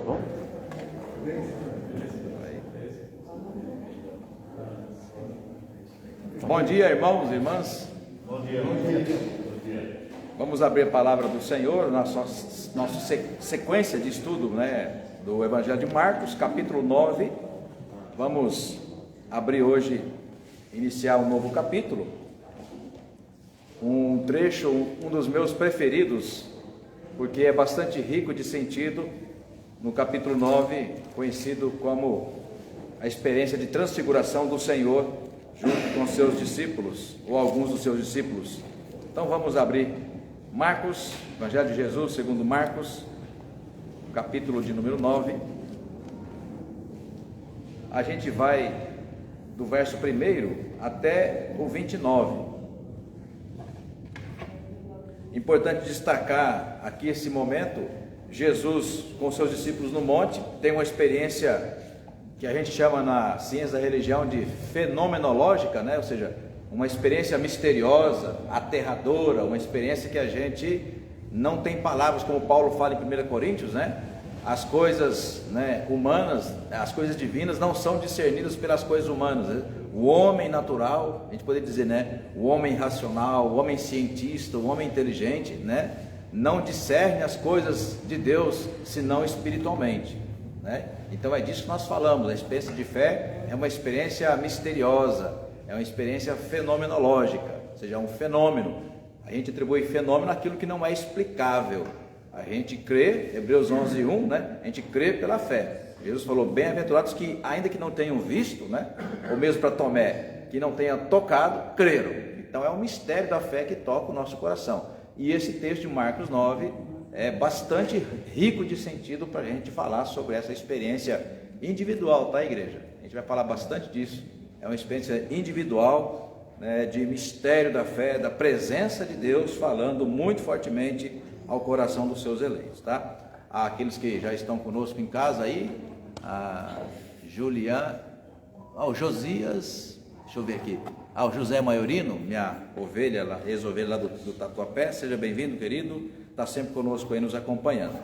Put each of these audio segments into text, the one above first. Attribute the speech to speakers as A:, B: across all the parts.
A: Bom? Bom dia, irmãos e irmãs.
B: Bom dia. Bom dia.
A: Vamos abrir a palavra do Senhor, nossa sequência de estudo, do Evangelho de Marcos, capítulo 9. Vamos abrir hoje, iniciar um novo capítulo. Um trecho, um dos meus preferidos, porque é bastante rico de sentido, no capítulo 9, conhecido como a experiência de transfiguração do Senhor junto com seus discípulos, ou alguns dos seus discípulos. Então vamos abrir Marcos, Evangelho de Jesus segundo Marcos, capítulo de número 9. A gente vai do verso 1 até o 29. Importante destacar aqui esse momento, Jesus com seus discípulos no monte, tem uma experiência que a gente chama na ciência da religião de fenomenológica, ou seja, uma experiência misteriosa, aterradora, uma experiência que a gente não tem palavras, como Paulo fala em 1 Coríntios, as coisas humanas, as coisas divinas não são discernidas pelas coisas humanas, O homem natural, a gente poderia dizer, o homem racional, o homem cientista, o homem inteligente, não discerne as coisas de Deus, senão espiritualmente, Então é disso que nós falamos. A experiência de fé é uma experiência misteriosa, é uma experiência fenomenológica, ou seja, é um fenômeno. A gente atribui fenômeno àquilo que não é explicável. A gente crê, Hebreus 11:1, a gente crê pela fé. Jesus falou: bem-aventurados que, ainda que não tenham visto, ou mesmo para Tomé, que não tenha tocado, creram. Então é um mistério da fé que toca o nosso coração. E esse texto de Marcos 9 é bastante rico de sentido para a gente falar sobre essa experiência individual, igreja? A gente vai falar bastante disso. É uma experiência individual, de mistério da fé, da presença de Deus falando muito fortemente ao coração dos seus eleitos, Aqueles que já estão conosco em casa aí, a Juliana, o Josias, deixa eu ver aqui, o José Maiorino, minha ovelha, ex-ovelha lá do Tatuapé, seja bem-vindo, querido, está sempre conosco aí nos acompanhando.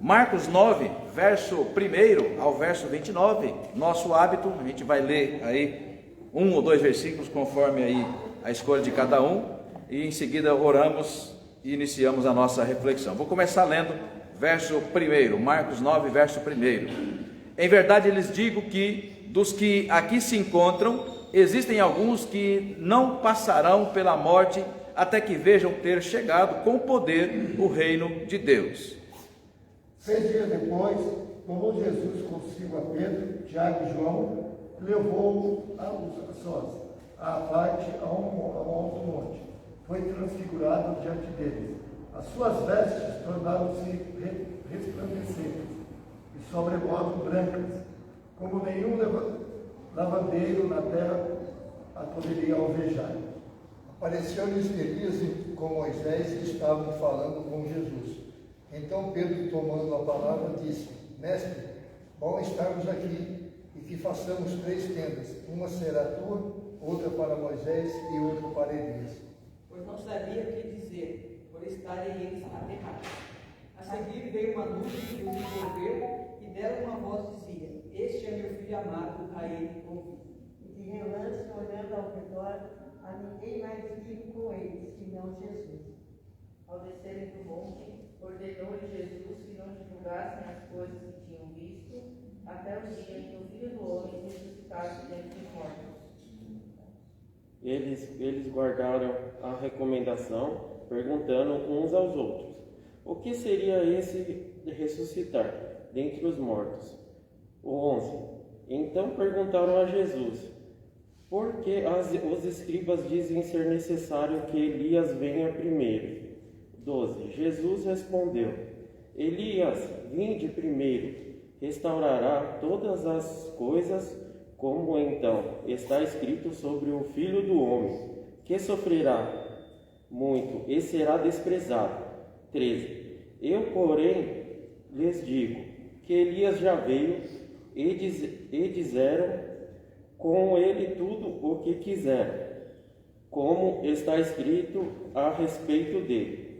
A: Marcos 9, verso 1 ao verso 29, nosso hábito, a gente vai ler aí um ou dois versículos conforme aí a escolha de cada um, e em seguida oramos e iniciamos a nossa reflexão. Vou começar lendo verso 1, Marcos 9, verso 1. Em verdade lhes digo que dos que aqui se encontram, existem alguns que não passarão pela morte até que vejam ter chegado com poder o reino de Deus.
C: 6 dias depois, tomou Jesus consigo a Pedro, Tiago e João, e levou-o a sós, à parte a um alto monte. Foi transfigurado diante deles. As suas vestes tornaram-se resplandecentes e sobremodo brancas, como nenhum lavandeiro na terra a poderia alvejar.
D: Apareceu-lhes Elias com Moisés e estavam falando com Jesus. Então Pedro, tomando a palavra, disse: Mestre, bom estarmos aqui e que façamos 3 tendas, uma será tua, outra para Moisés e outra para Elias.
E: Pois não sabia o que dizer, por estarem eles aterrados. A seguir veio uma nuvem que os envolveu, e dela uma voz dizia: Este é meu filho amado, a ele ouvi.
F: E de relance, olhando ao redor, a ninguém mais vivo com eles, senão Jesus. Ao descerem do monte, ordenou-lhe Jesus que não divulgassem as coisas que tinham visto, até o dia em que o Filho do Homem ressuscitasse dentre os mortos.
G: Eles guardaram a recomendação, perguntando uns aos outros: o que seria esse de ressuscitar dentre os mortos? O 11. Então perguntaram a Jesus: por que os escribas dizem ser necessário que Elias venha primeiro? 12. Jesus respondeu: Elias, vinde primeiro, restaurará todas as coisas, como então está escrito sobre o Filho do Homem, que sofrerá muito e será desprezado. 13. Eu, porém, lhes digo que Elias já veio e disseram com ele tudo o que quiseram, como está escrito a respeito dele.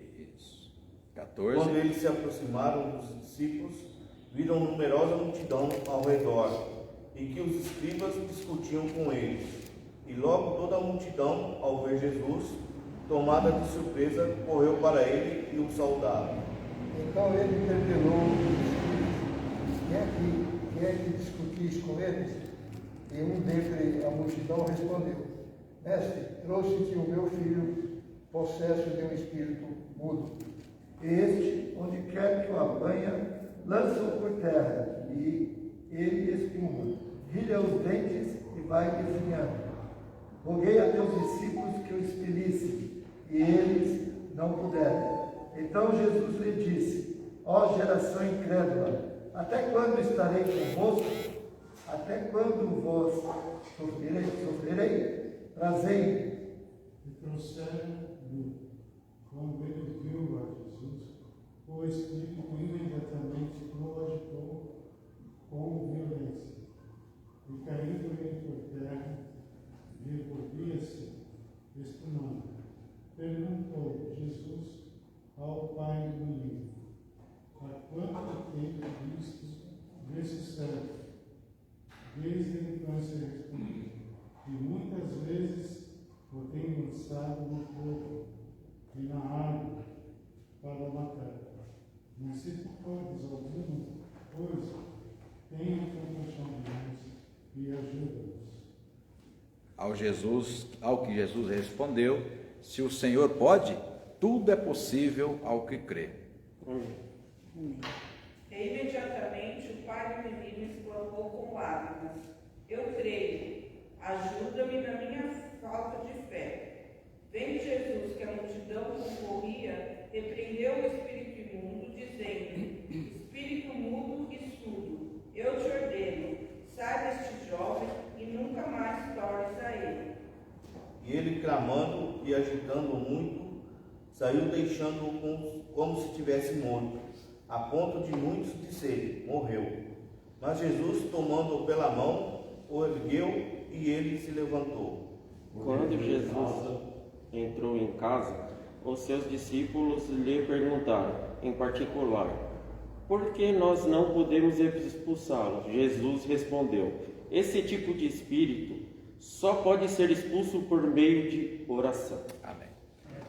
A: 14.
B: Quando eles se aproximaram dos discípulos, viram numerosa multidão ao redor, e que os escribas discutiam com eles. E logo toda a multidão, ao ver Jesus, tomada de surpresa, correu para ele e o saudava.
D: Então ele perguntou os escribas: quem é que discutis com eles? E um dentre a multidão respondeu: Mestre, trouxe-te o meu filho, possesso de um espírito mudo.
C: Este, onde quer que o apanha, lança-o por terra, e ele espuma, rilha os dentes e vai definhando. Roguei a teus discípulos que o expelissem, e eles não puderam. Então Jesus lhe disse: ó geração incrédula, até quando estarei convosco? Até quando vos sofrerei? Trazei.
H: E trouxeram-lhe. Quando ele viu a Jesus, o Espírito imediatamente o agitou com violência. E caindo-lhe por terra, revolvia-se, espumando. Perguntou Jesus ao pai do menino: há quanto tempo desse servo? Desde a infância respondeu, e muitas vezes o tenho lançado no fogo e na água para matar. Mas se tu podes alguma coisa, tenha compaixão de nós e ajuda-nos.
A: Ao que Jesus respondeu: se o Senhor pode, tudo é possível ao que crê.
E: E imediatamente o pai do menino exclamou com lágrimas: eu creio, ajuda-me na minha falta de fé. Vendo Jesus que a multidão concorria, repreendeu o espírito imundo, dizendo: espírito mudo e surdo, eu te ordeno, sai deste jovem e nunca mais tornes a ele.
B: E ele, clamando e agitando muito, saiu deixando-o como se tivesse morto, a ponto de muitos disserem: morreu. Mas Jesus, tomando-o pela mão, o ergueu e ele se levantou.
G: Quando Jesus entrou em casa, os seus discípulos lhe perguntaram, em particular: por que nós não podemos expulsá-lo? Jesus respondeu: esse tipo de espírito só pode ser expulso por meio de oração.
A: Amém.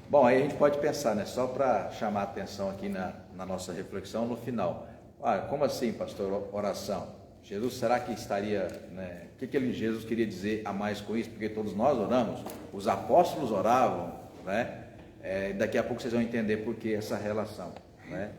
A: Bom, aí a gente pode pensar, né? Só para chamar a atenção aqui na nossa reflexão no final. Como assim, pastor, oração? Jesus, será que estaria, né? O que Jesus queria dizer a mais com isso? Porque todos nós oramos, os apóstolos oravam, né? Daqui a pouco vocês vão entender por que essa relação, né?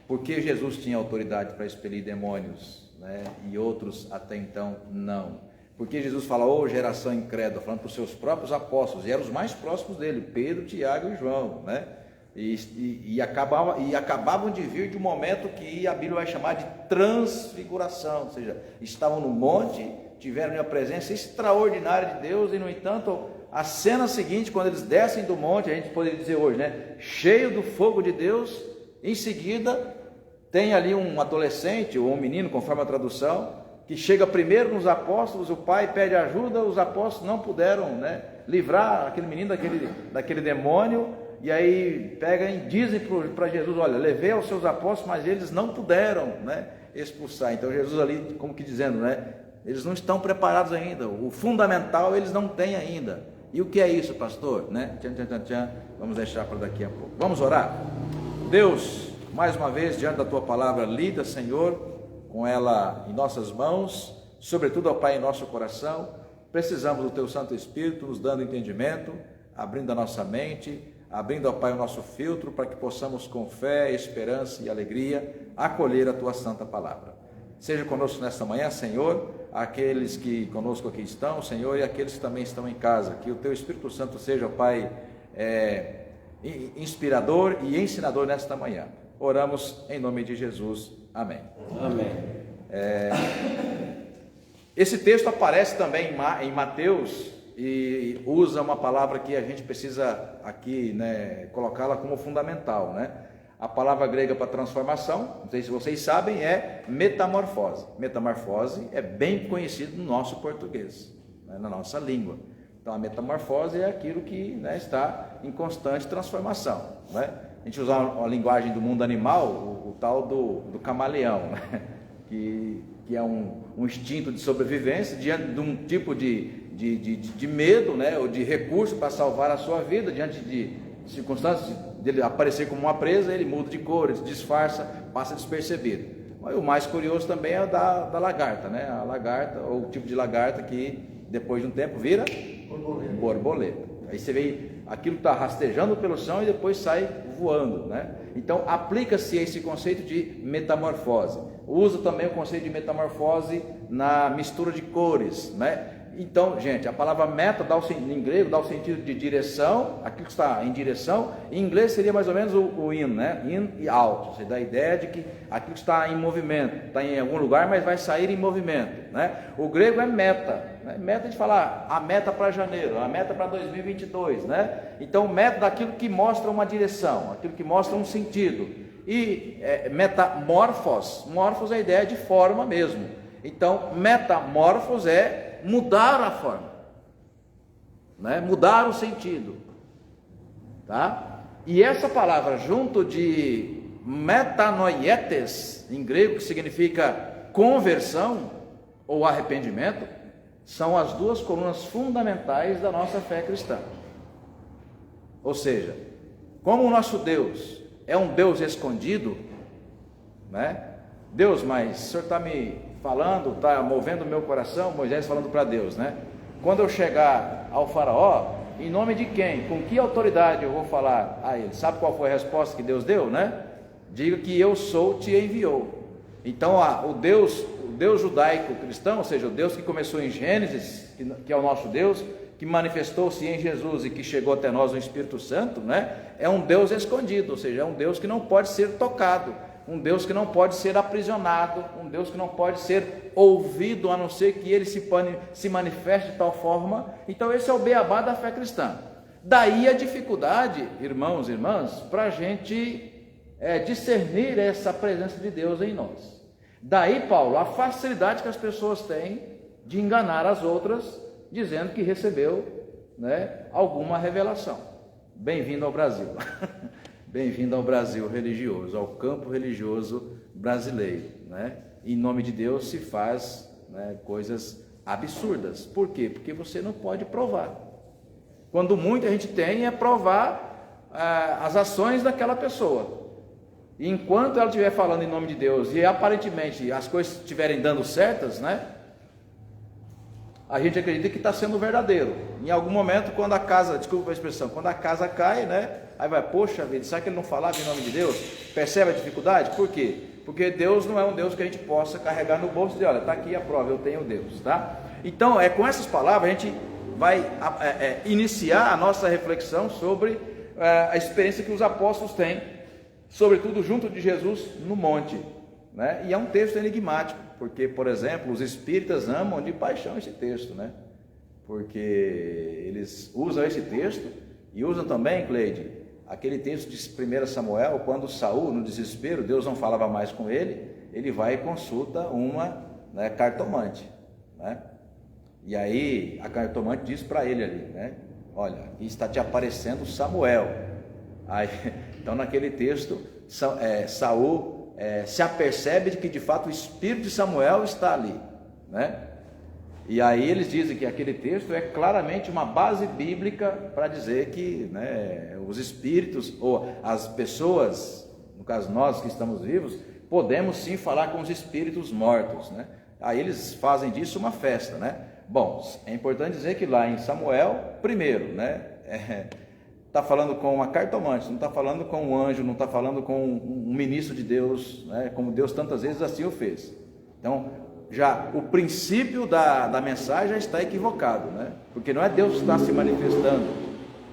A: Porque Jesus tinha autoridade para expelir demônios, né? E outros até então não. Porque Jesus fala: ô geração incrédula, falando para os seus próprios apóstolos, e eram os mais próximos dele, Pedro, Tiago e João, né? E acabavam de vir de um momento que a Bíblia vai chamar de transfiguração, ou seja, estavam no monte, tiveram a presença extraordinária de Deus, e no entanto, a cena seguinte, quando eles descem do monte, a gente poderia dizer hoje, né? Cheio do fogo de Deus, em seguida, tem ali um adolescente, ou um menino, conforme a tradução, que chega primeiro nos apóstolos, o pai pede ajuda, os apóstolos não puderam, né, livrar aquele menino daquele demônio, e aí pegam e dizem para Jesus: olha, levei aos seus apóstolos, mas eles não puderam, né, expulsar. Então Jesus ali, como que dizendo, né, eles não estão preparados ainda, o fundamental eles não têm ainda. E o que é isso, pastor? Né? Vamos deixar para daqui a pouco. Vamos orar? Deus, mais uma vez, diante da tua palavra lida, Senhor, com ela em nossas mãos, sobretudo, ó Pai, em nosso coração, precisamos do Teu Santo Espírito nos dando entendimento, abrindo a nossa mente, abrindo, ó Pai, o nosso filtro, para que possamos com fé, esperança e alegria acolher a Tua Santa Palavra. Seja conosco nesta manhã, Senhor, aqueles que conosco aqui estão, Senhor, e aqueles que também estão em casa, que o Teu Espírito Santo seja, ó Pai, inspirador e ensinador nesta manhã. Oramos em nome de Jesus. Amém.
G: Amém.
A: Esse texto aparece também em Mateus e usa uma palavra que a gente precisa aqui, né, colocá-la como fundamental, né? A palavra grega para transformação, não sei se vocês sabem, é metamorfose. Metamorfose é bem conhecido no nosso português, né, na nossa língua. Então a metamorfose é aquilo que, né, está em constante transformação, né? A gente usa a linguagem do mundo animal, o tal do camaleão, né? que é um instinto de sobrevivência diante de um tipo de medo, né, ou de recurso para salvar a sua vida, diante de circunstâncias dele aparecer como uma presa, ele muda de cor, ele se disfarça, passa despercebido. Mas o mais curioso também é da lagarta, né? A lagarta, ou o tipo de lagarta que depois de um tempo vira borboleta. Aí você vê aquilo que está rastejando pelo chão e depois sai voando, né? Então aplica-se esse conceito de metamorfose. Usa também o conceito de metamorfose na mistura de cores, né? Então, gente, a palavra meta em grego dá o sentido de direção, aquilo que está em direção. Em inglês seria mais ou menos o in, né? In e out. Você dá a ideia de que aquilo que está em movimento, está em algum lugar, mas vai sair em movimento, né? O grego é meta, né? Meta de falar a meta para janeiro, a meta para 2022, né? Então, meta daquilo que mostra uma direção, aquilo que mostra um sentido. E metamorfos é a ideia de forma mesmo. Então, metamorfos é mudar a forma, né? Mudar o sentido, tá? E essa palavra junto de metanoietes, em grego, que significa conversão ou arrependimento, são as duas colunas fundamentais da nossa fé cristã. Ou seja, como o nosso Deus é um Deus escondido, né? Deus, mas o Senhor está me falando, está movendo o meu coração, Moisés falando para Deus, né? Quando eu chegar ao faraó, em nome de quem? Com que autoridade eu vou falar a ele? Sabe qual foi a resposta que Deus deu, né? Diga que eu sou, te enviou. Então, o Deus judaico cristão, ou seja, o Deus que começou em Gênesis, que é o nosso Deus, que manifestou-se em Jesus e que chegou até nós no Espírito Santo, né? É um Deus escondido, ou seja, é um Deus que não pode ser tocado, um Deus que não pode ser aprisionado, um Deus que não pode ser ouvido, a não ser que ele se manifeste de tal forma. Então esse é o beabá da fé cristã. Daí a dificuldade, irmãos e irmãs, para a gente discernir essa presença de Deus em nós. Daí, Paulo, a facilidade que as pessoas têm de enganar as outras, dizendo que recebeu, né, alguma revelação. Bem-vindo ao Brasil. Bem-vindo ao Brasil religioso, ao campo religioso brasileiro, né? Em nome de Deus se faz, né, coisas absurdas. Por quê? Porque você não pode provar. Quando muito a gente tem é provar as ações daquela pessoa. E enquanto ela estiver falando em nome de Deus e aparentemente as coisas estiverem dando certas, né, a gente acredita que está sendo verdadeiro. Em algum momento, quando a casa, desculpa a expressão, quando a casa cai, né, aí vai, poxa vida, será que ele não falava em nome de Deus? Percebe a dificuldade? Por quê? Porque Deus não é um Deus que a gente possa carregar no bolso e dizer, olha, está aqui a prova, eu tenho Deus, tá? Então, com essas palavras, a gente vai iniciar a nossa reflexão sobre a experiência que os apóstolos têm, sobretudo junto de Jesus no monte, né? E é um texto enigmático, porque, por exemplo, os espíritas amam de paixão esse texto, né? Porque eles usam esse texto e usam também, Cleide, aquele texto de 1 Samuel, quando Saul, no desespero, Deus não falava mais com ele, ele vai e consulta uma, né, cartomante, né? E aí a cartomante diz para ele ali, né? Olha, aqui está te aparecendo Samuel. Aí, então naquele texto, Saul se apercebe de que de fato o espírito de Samuel está ali, né? E aí eles dizem que aquele texto é claramente uma base bíblica para dizer que, né, os espíritos ou as pessoas, no caso nós que estamos vivos, podemos sim falar com os espíritos mortos, né? Aí eles fazem disso uma festa, né? Bom, é importante dizer que lá em Samuel, primeiro, né, está falando com uma cartomante, não está falando com um anjo, não está falando com um ministro de Deus, né, como Deus tantas vezes assim o fez. Então, já o princípio da mensagem já está equivocado, né? Porque não é Deus que está se manifestando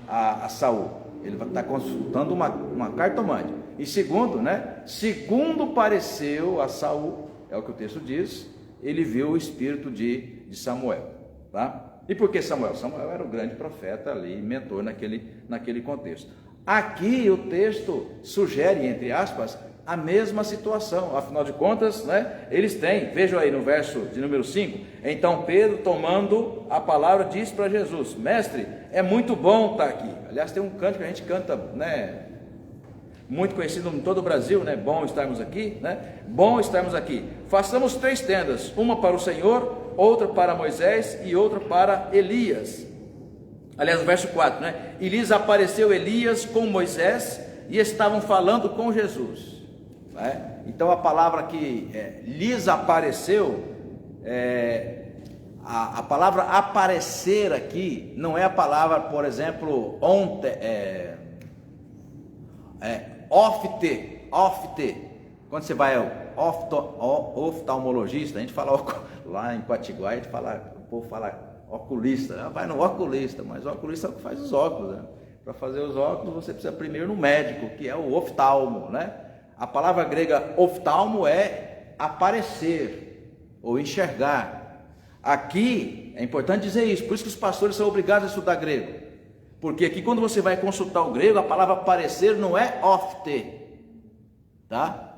A: a Saul, ele está consultando uma cartomante. E segundo, né, segundo pareceu a Saul, é o que o texto diz, ele viu o espírito de Samuel, tá? E por que Samuel? Samuel era o grande profeta ali, mentor naquele contexto. Aqui o texto sugere, entre aspas, a mesma situação, afinal de contas, né, eles têm, vejam aí no verso de número 5, então Pedro, tomando a palavra, diz para Jesus, mestre, é muito bom estar aqui. Aliás, tem um canto que a gente canta, né, muito conhecido em todo o Brasil, né, bom estarmos aqui, né, bom estarmos aqui. façamos 3 tendas, uma para o Senhor, outra para Moisés e outra para Elias. Aliás, o verso 4, né? E lhes apareceu Elias com Moisés e estavam falando com Jesus, né? Então a palavra que lhes apareceu, a palavra aparecer aqui não é a palavra, por exemplo, ofte. Quando você vai ao oftalmologista, a gente fala lá em Quatiguá, a gente fala, o povo fala oculista, né? Vai no oculista, mas o oculista é o que faz os óculos, né? Para fazer os óculos você precisa primeiro no médico, que é o oftalmo, né? A palavra grega oftalmo é aparecer ou enxergar. Aqui é importante dizer isso, por isso que os pastores são obrigados a estudar grego, porque aqui quando você vai consultar o grego, a palavra aparecer não é ofte, tá?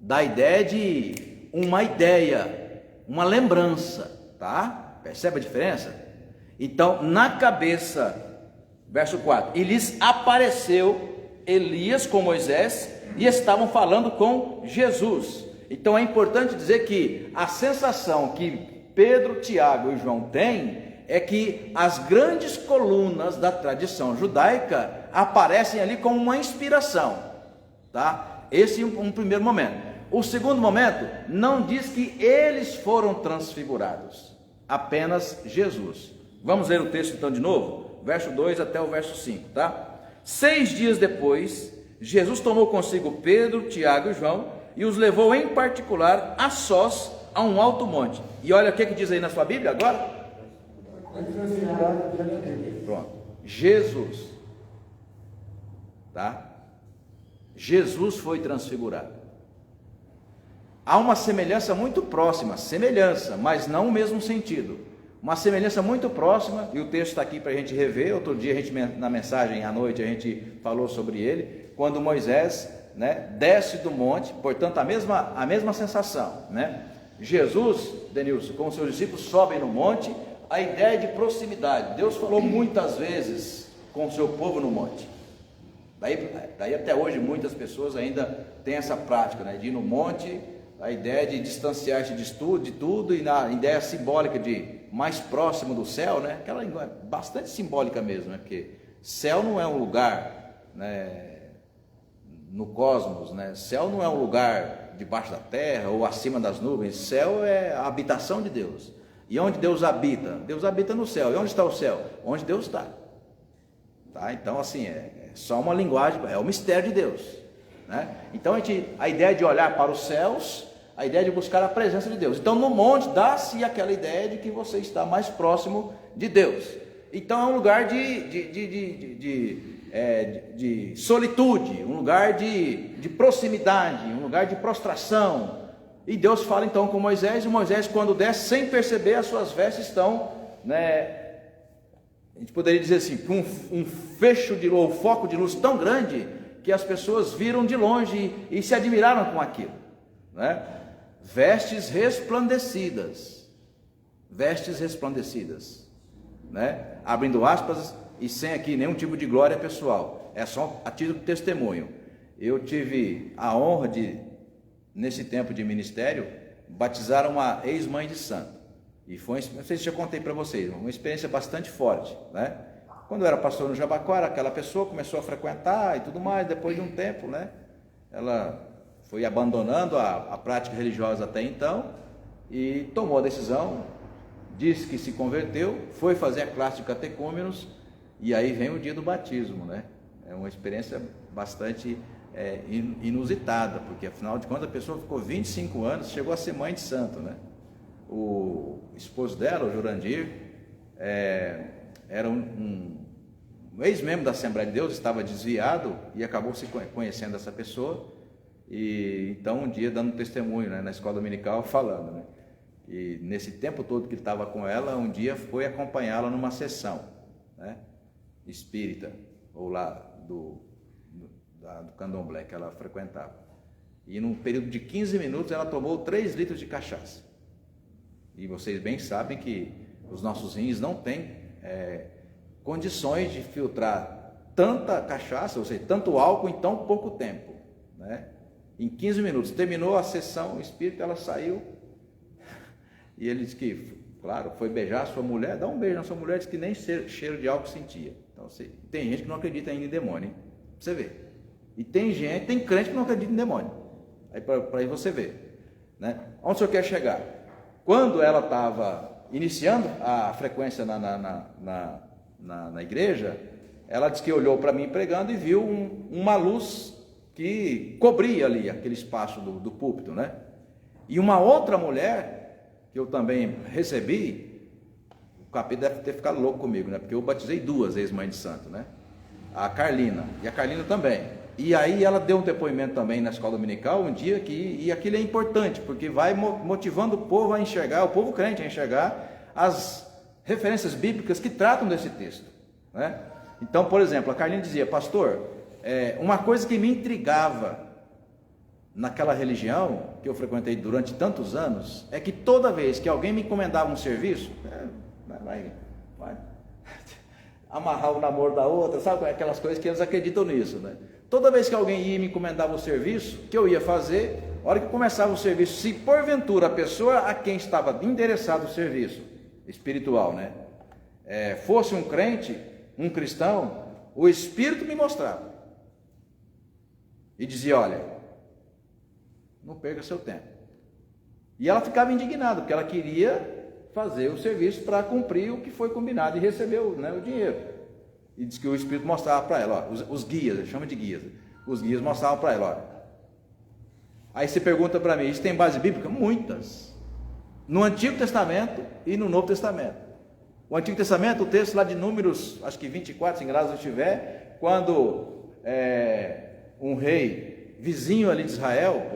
A: Dá a ideia de uma ideia, uma lembrança, tá? Percebe a diferença? Então, na cabeça, verso 4, e lhes apareceu Elias com Moisés e estavam falando com Jesus. Então é importante dizer que a sensação que Pedro, Tiago e João têm é que as grandes colunas da tradição judaica aparecem ali como uma inspiração, tá? Esse é um primeiro momento. O segundo momento não diz que eles foram transfigurados, apenas Jesus. Vamos ler o texto então de novo, verso 2 até o verso 5, tá? 6 dias depois, Jesus tomou consigo Pedro, Tiago e João e os levou em particular a sós a um alto monte. E olha o que diz aí na sua Bíblia agora. Pronto, Jesus, tá? Jesus foi transfigurado. Há uma semelhança muito próxima, mas não o mesmo sentido. Uma semelhança muito próxima, e o texto está aqui para a gente rever. Outro dia, na mensagem à noite, a gente falou sobre ele, quando Moisés, né, desce do monte, portanto, a mesma sensação, né? Jesus, Denilson, com os seus discípulos, sobem no monte, a ideia de proximidade. Deus falou muitas vezes com o seu povo no monte. Daí até hoje, muitas pessoas ainda têm essa prática, né, de ir no monte, a ideia de distanciar-se de tudo, e na ideia simbólica de mais próximo do céu, né? Aquela linguagem bastante simbólica mesmo, né? Porque céu não é um lugar, né, no cosmos, né? Céu não é um lugar debaixo da terra ou acima das nuvens. Céu é a habitação de Deus. E onde Deus habita? Deus habita no céu. E onde está o céu? Onde Deus está. Tá? Então, assim, é só uma linguagem, é o mistério de Deus, né? Então a ideia de olhar para os céus, a ideia de buscar a presença de Deus. Então no monte dá-se aquela ideia de que você está mais próximo de Deus. Então é um lugar de solitude, um lugar de proximidade, um lugar de prostração. E Deus fala então com Moisés, e Moisés, quando desce, sem perceber, as suas vestes estão, né, a gente poderia dizer assim, com um fecho ou foco de luz tão grande que as pessoas viram de longe e se admiraram com aquilo, né? Vestes resplandecidas, né? Abrindo aspas, e sem aqui nenhum tipo de glória pessoal, é só a título de testemunho. Eu tive a honra de, nesse tempo de ministério, batizar uma ex-mãe de santo, e foi, não sei se já contei para vocês, uma experiência bastante forte, né? Quando eu era pastor no Jabaquara, aquela pessoa começou a frequentar e tudo mais. Depois de um tempo, né, ela foi abandonando a prática religiosa até então e tomou a decisão, disse que se converteu, foi fazer a classe de catecúmenos, e aí vem o dia do batismo, né? É uma experiência bastante inusitada, porque afinal de contas a pessoa ficou 25 anos, chegou a ser mãe de santo, né? O esposo dela, o Jurandir, era um ex-membro da Assembleia de Deus, estava desviado e acabou se conhecendo essa pessoa, e então um dia dando testemunho, né, na escola dominical, falando, né, e nesse tempo todo que ele estava com ela, um dia foi acompanhá-la numa sessão, né, espírita, ou lá do candomblé que ela frequentava, e num período de 15 minutos ela tomou 3 litros de cachaça, e vocês bem sabem que os nossos rins não têm condições de filtrar tanta cachaça, ou seja, tanto álcool em tão pouco tempo, né? Em 15 minutos, terminou a sessão espírita, ela saiu, e ele disse que, claro, foi beijar a sua mulher, dá um beijo na sua mulher, disse que nem cheiro de álcool sentia. Então, tem gente que não acredita ainda em demônio, hein? Pra você ver. E tem crente que não acredita em demônio. Aí para você ver, né? Onde o senhor quer chegar? Quando ela estava iniciando a frequência na igreja, ela disse que olhou para mim pregando e viu uma luz que cobria ali aquele espaço do púlpito, né? E uma outra mulher, que eu também recebi, o capeta deve ter ficado louco comigo, né? Porque eu batizei 2 ex-mãe de santo, né? A Carlina, e a Carlina também. E aí ela deu um depoimento também na escola dominical um dia e aquilo é importante, porque vai motivando o povo a enxergar, o povo crente a enxergar as referências bíblicas que tratam desse texto, né? Então, por exemplo, a Carlina dizia: pastor, uma coisa que me intrigava naquela religião que eu frequentei durante tantos anos é que toda vez que alguém me encomendava um serviço, vai amarrar o namoro da outra, sabe aquelas coisas que eles acreditam nisso, né? Toda vez que alguém ia me encomendava o serviço, que eu ia fazer, a hora que começava o serviço, se porventura a pessoa a quem estava endereçado o serviço espiritual, né, fosse um crente, um cristão, o Espírito me mostrava e dizia: olha, não perca seu tempo. E ela ficava indignada, porque ela queria fazer o serviço para cumprir o que foi combinado e recebeu, né, o dinheiro. E diz que o Espírito mostrava para ela, ó, os guias, chama de guias, os guias mostravam para ela, ó. Aí você pergunta para mim: isso tem base bíblica? Muitas, no Antigo Testamento e no Novo Testamento. O Antigo Testamento, o texto lá de Números, acho que 24, se engraçado estiver, quando um rei vizinho ali de Israel,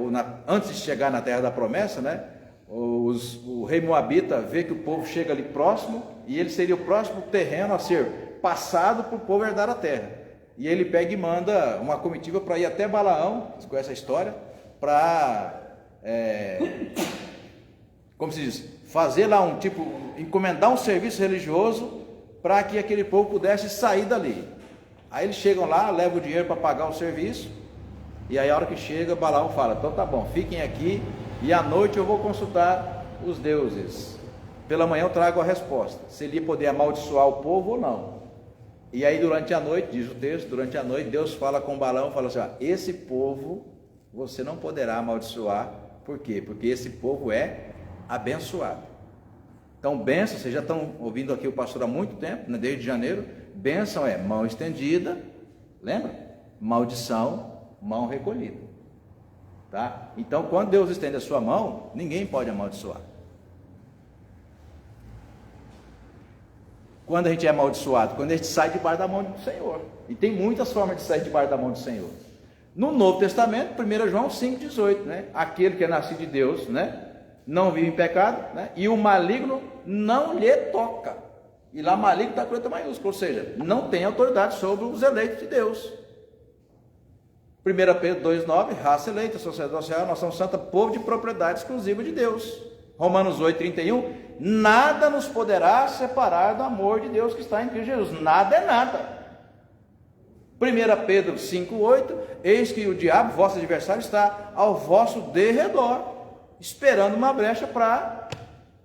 A: antes de chegar na terra da promessa, né, o rei Moabita vê que o povo chega ali próximo, e ele seria o próximo terreno a ser passado para o povo herdar a terra. E ele pega e manda uma comitiva para ir até Balaão, você conhece a história, para, como se diz, fazer lá encomendar um serviço religioso para que aquele povo pudesse sair dali. Aí eles chegam lá, levam o dinheiro para pagar o serviço, e aí a hora que chega, Balaão fala: então tá bom, fiquem aqui, e à noite eu vou consultar os deuses. Pela manhã eu trago a resposta, se ele ia poder amaldiçoar o povo ou não. E aí durante a noite, diz o texto, durante a noite Deus fala com Balaão, fala assim: ó, esse povo você não poderá amaldiçoar. Por quê? Porque esse povo é abençoado. Então bênção, vocês já estão ouvindo aqui o pastor há muito tempo, né, desde janeiro. Bênção é mão estendida, lembra? Maldição, mão recolhida, tá? Então quando Deus estende a sua mão, ninguém pode amaldiçoar. Quando a gente é amaldiçoado? Quando a gente sai debaixo da mão do Senhor. E tem muitas formas de sair debaixo da mão do Senhor. No Novo Testamento, 1 João 5,18, né? Aquele que é nascido de Deus, né, não vive em pecado, né, e o maligno não lhe toca. E lá maligno está com letra maiúscula, ou seja, não tem autoridade sobre os eleitos de Deus. 1 Pedro 2,9, raça eleita, sociedade social, nação santa, povo de propriedade exclusiva de Deus. Romanos 8,31, nada nos poderá separar do amor de Deus que está em Cristo Jesus. Nada é nada. 1 Pedro 5,8, eis que o diabo, vosso adversário, está ao vosso derredor, esperando uma brecha para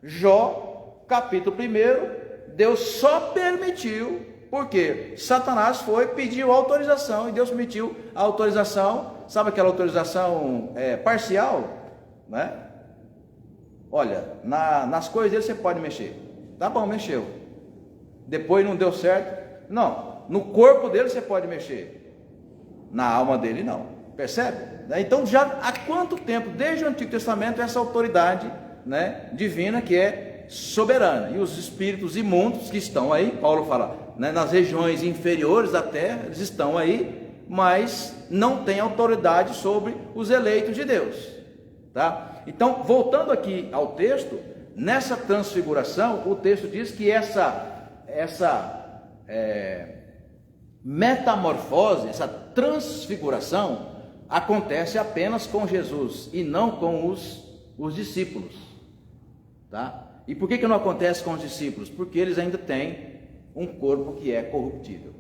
A: Jó, capítulo 1. Deus só permitiu, porque Satanás pediu autorização, e Deus permitiu a autorização, sabe aquela autorização parcial, né? Olha, nas coisas dele você pode mexer. Tá bom, mexeu. Depois não deu certo. Não, no corpo dele você pode mexer. Na alma dele não. Percebe? Então já há quanto tempo, desde o Antigo Testamento, essa autoridade, né, divina que é soberana. E os espíritos imundos que estão aí, Paulo fala, né, nas regiões inferiores da terra, eles estão aí, mas não têm autoridade sobre os eleitos de Deus. Tá? Então, voltando aqui ao texto, nessa transfiguração, o texto diz que essa metamorfose, essa transfiguração, acontece apenas com Jesus e não com os discípulos. Tá? E por que não acontece com os discípulos? Porque eles ainda têm um corpo que é corruptível.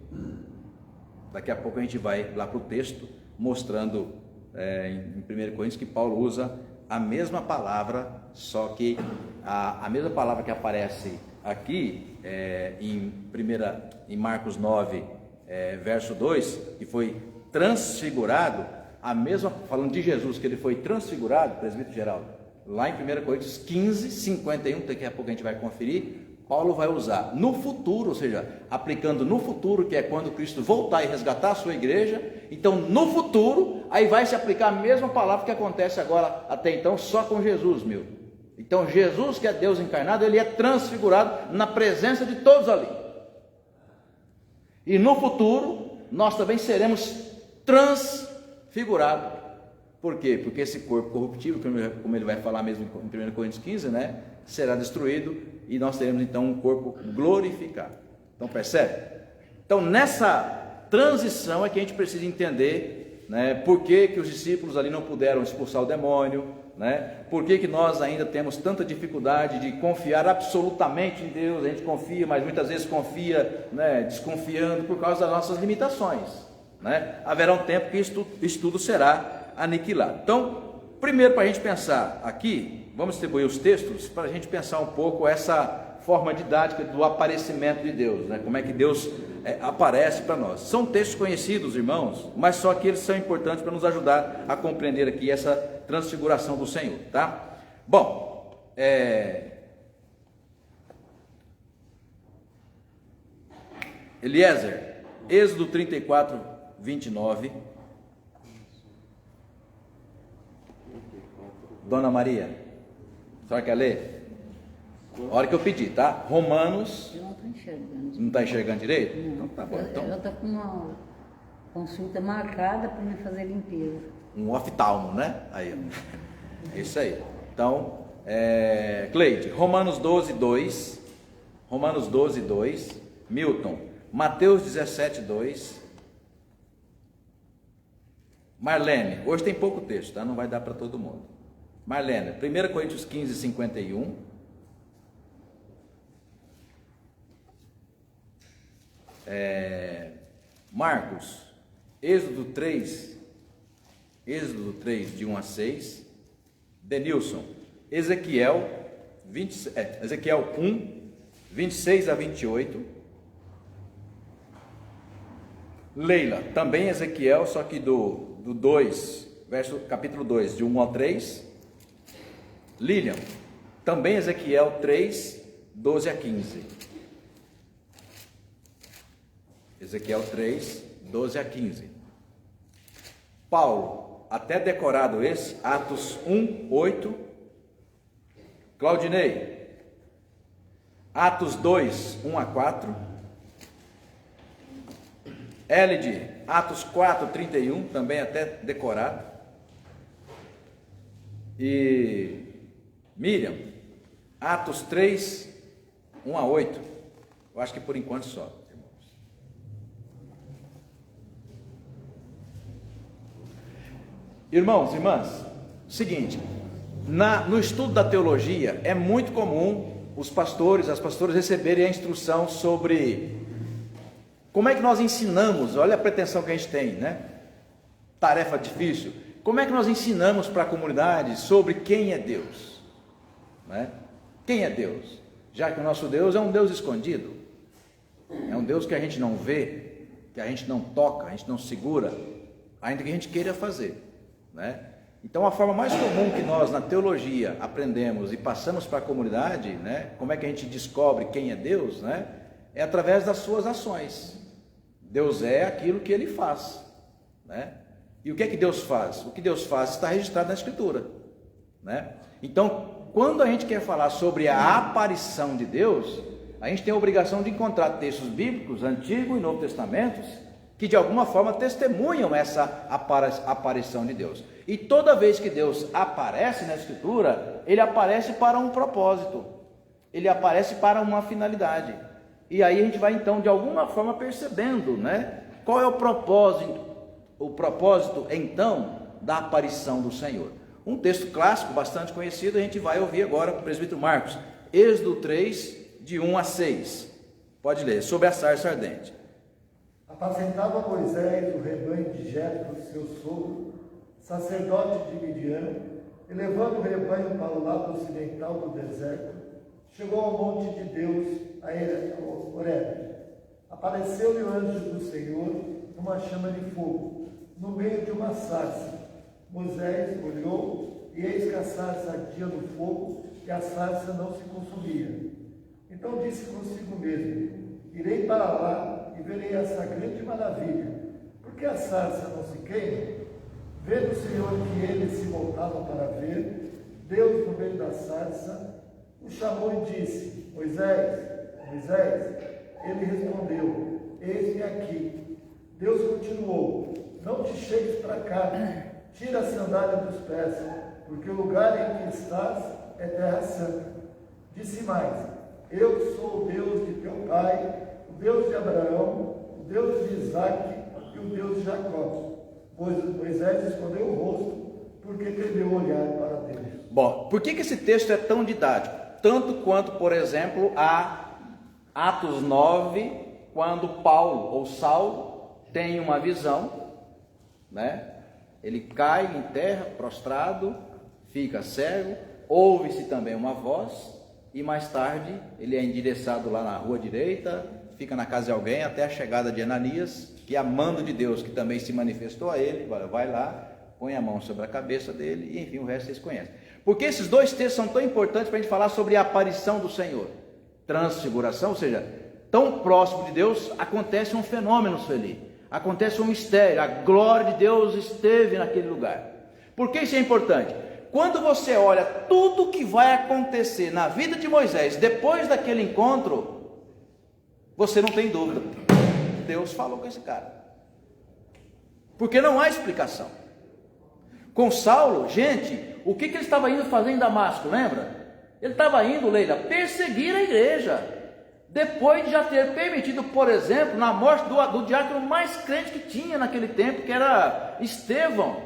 A: Daqui a pouco a gente vai lá para o texto, mostrando em 1 Coríntios, que Paulo usa a mesma palavra, só que a mesma palavra que aparece aqui em Marcos 9, verso 2, que foi transfigurado, a mesma, falando de Jesus, que ele foi transfigurado, presbítero Geraldo, lá em 1 Coríntios 15, 51, daqui a pouco a gente vai conferir, Paulo vai usar no futuro, ou seja, aplicando no futuro, que é quando Cristo voltar e resgatar a sua igreja. Então no futuro, aí vai se aplicar a mesma palavra que acontece agora, até então, só com Jesus, Então Jesus, que é Deus encarnado, ele é transfigurado na presença de todos ali. E no futuro, nós também seremos transfigurados. Por quê? Porque esse corpo corruptível, como ele vai falar mesmo em 1 Coríntios 15, será destruído e nós teremos então um corpo glorificado. Então percebe? Então nessa transição é que a gente precisa entender, por que os discípulos ali não puderam expulsar o demônio, por que nós ainda temos tanta dificuldade de confiar absolutamente em Deus. A gente confia, mas muitas vezes confia, desconfiando por causa das nossas limitações, Haverá um tempo que isso tudo será aniquilado. Então, primeiro, para a gente pensar aqui, vamos distribuir os textos para a gente pensar um pouco essa forma didática do aparecimento de Deus, como é que Deus aparece para nós. São textos conhecidos, irmãos, mas só que eles são importantes para nos ajudar a compreender aqui essa transfiguração do Senhor, tá? Bom, Eliezer, Êxodo 34, 29. Dona Maria, a senhora quer ler? A hora que eu pedir, tá? Romanos.
I: Eu não estou enxergando.
A: Não está enxergando direito?
I: Não.
A: Então tá bom. Então,
I: ela está com uma consulta marcada para me fazer limpeza.
A: um oftalmo, Aí, é isso aí. Então, Cleide, Romanos 12, 2. Romanos 12, 2. Milton, Mateus 17, 2. Marlene, hoje tem pouco texto, tá? Não vai dar para todo mundo. Marlene, 1 Coríntios 15, 51. Marcos, Êxodo 3, de 1 a 6. Denilson, Ezequiel 1, 26 a 28. Leila, também Ezequiel, só que do 2, capítulo 2, de 1 ao 3. Lilian, também Ezequiel 3, 12 a 15. Ezequiel 3, 12 a 15. Paulo, até decorado esse, Atos 1, 8. Claudinei, Atos 2, 1 a 4. Elide, Atos 4, 31, também até decorado. E Miriam, Atos 3, 1 a 8. Eu acho que por enquanto só. Irmãos, irmãs, seguinte, no estudo da teologia é muito comum os pastores, as pastoras receberem a instrução sobre como é que nós ensinamos. Olha a pretensão que a gente tem, Tarefa difícil. Como é que nós ensinamos para a comunidade sobre quem é Deus? Quem é Deus? Já que o nosso Deus é um Deus escondido, é um Deus que a gente não vê, que a gente não toca, a gente não segura, ainda que a gente queira fazer. Então a forma mais comum que nós na teologia aprendemos e passamos para a comunidade, como é que a gente descobre quem é Deus, é através das suas ações. Deus é aquilo que Ele faz, E o que é que Deus faz? O que Deus faz está registrado na Escritura, Então, quando a gente quer falar sobre a aparição de Deus, a gente tem a obrigação de encontrar textos bíblicos, Antigo e Novo Testamentos, que de alguma forma testemunham essa aparição de Deus. E toda vez que Deus aparece na Escritura, Ele aparece para um propósito, Ele aparece para uma finalidade. E aí a gente vai então de alguma forma percebendo, qual é o propósito então da aparição do Senhor. Um texto clássico, bastante conhecido, a gente vai ouvir agora com o presbítero Marcos, Êxodo 3, de 1 a 6. Pode ler, sobre a sarça ardente.
C: Apacentava Moisés o rebanho de Jetro, seu sogro, sacerdote de Midian, e levando o rebanho para o lado ocidental do deserto, chegou ao monte de Deus, a Horebe. Apareceu-lhe o anjo do Senhor numa chama de fogo, no meio de uma sarça. Moisés olhou, e eis que a sarça ardia no fogo, e a sarça não se consumia. Então disse consigo mesmo: irei para lá e verei essa grande maravilha. Por que a sarça não se queima? Vendo o Senhor que eles se voltavam para ver, Deus, no meio da sarça, o chamou e disse: Moisés, Moisés. Ele respondeu: eis-me aqui. Deus continuou: não te chegues para cá, tira a sandália dos pés, porque o lugar em que estás é terra santa. Disse mais: eu sou o Deus de teu pai, o Deus de Abraão, o Deus de Isaque e o Deus de Jacó. Moisés escondeu o rosto, porque temeu olhar para Deus.
A: Bom, por que esse texto é tão didático? Tanto quanto, por exemplo, a Atos 9, quando Paulo ou Saulo tem uma visão, né? Ele cai em terra, prostrado, fica cego, ouve-se também uma voz, e mais tarde ele é endereçado lá na rua direita, fica na casa de alguém até a chegada de Ananias, que amando de Deus, que também se manifestou a ele, vai lá, põe a mão sobre a cabeça dele, e enfim, o resto vocês conhecem. Porque esses dois textos são tão importantes para a gente falar sobre a aparição do Senhor. Transfiguração, ou seja, tão próximo de Deus, acontece um fenômeno, Sueli, acontece um mistério, a glória de Deus esteve naquele lugar. Por que isso é importante? Quando você olha tudo que vai acontecer na vida de Moisés, depois daquele encontro, você não tem dúvida, Deus falou com esse cara, porque não há explicação. Com Saulo, gente, o que ele estava indo fazer em Damasco, lembra? Ele estava indo, Leila, perseguir a igreja, depois de já ter permitido, por exemplo, na morte do diácono mais crente que tinha naquele tempo, que era Estevão.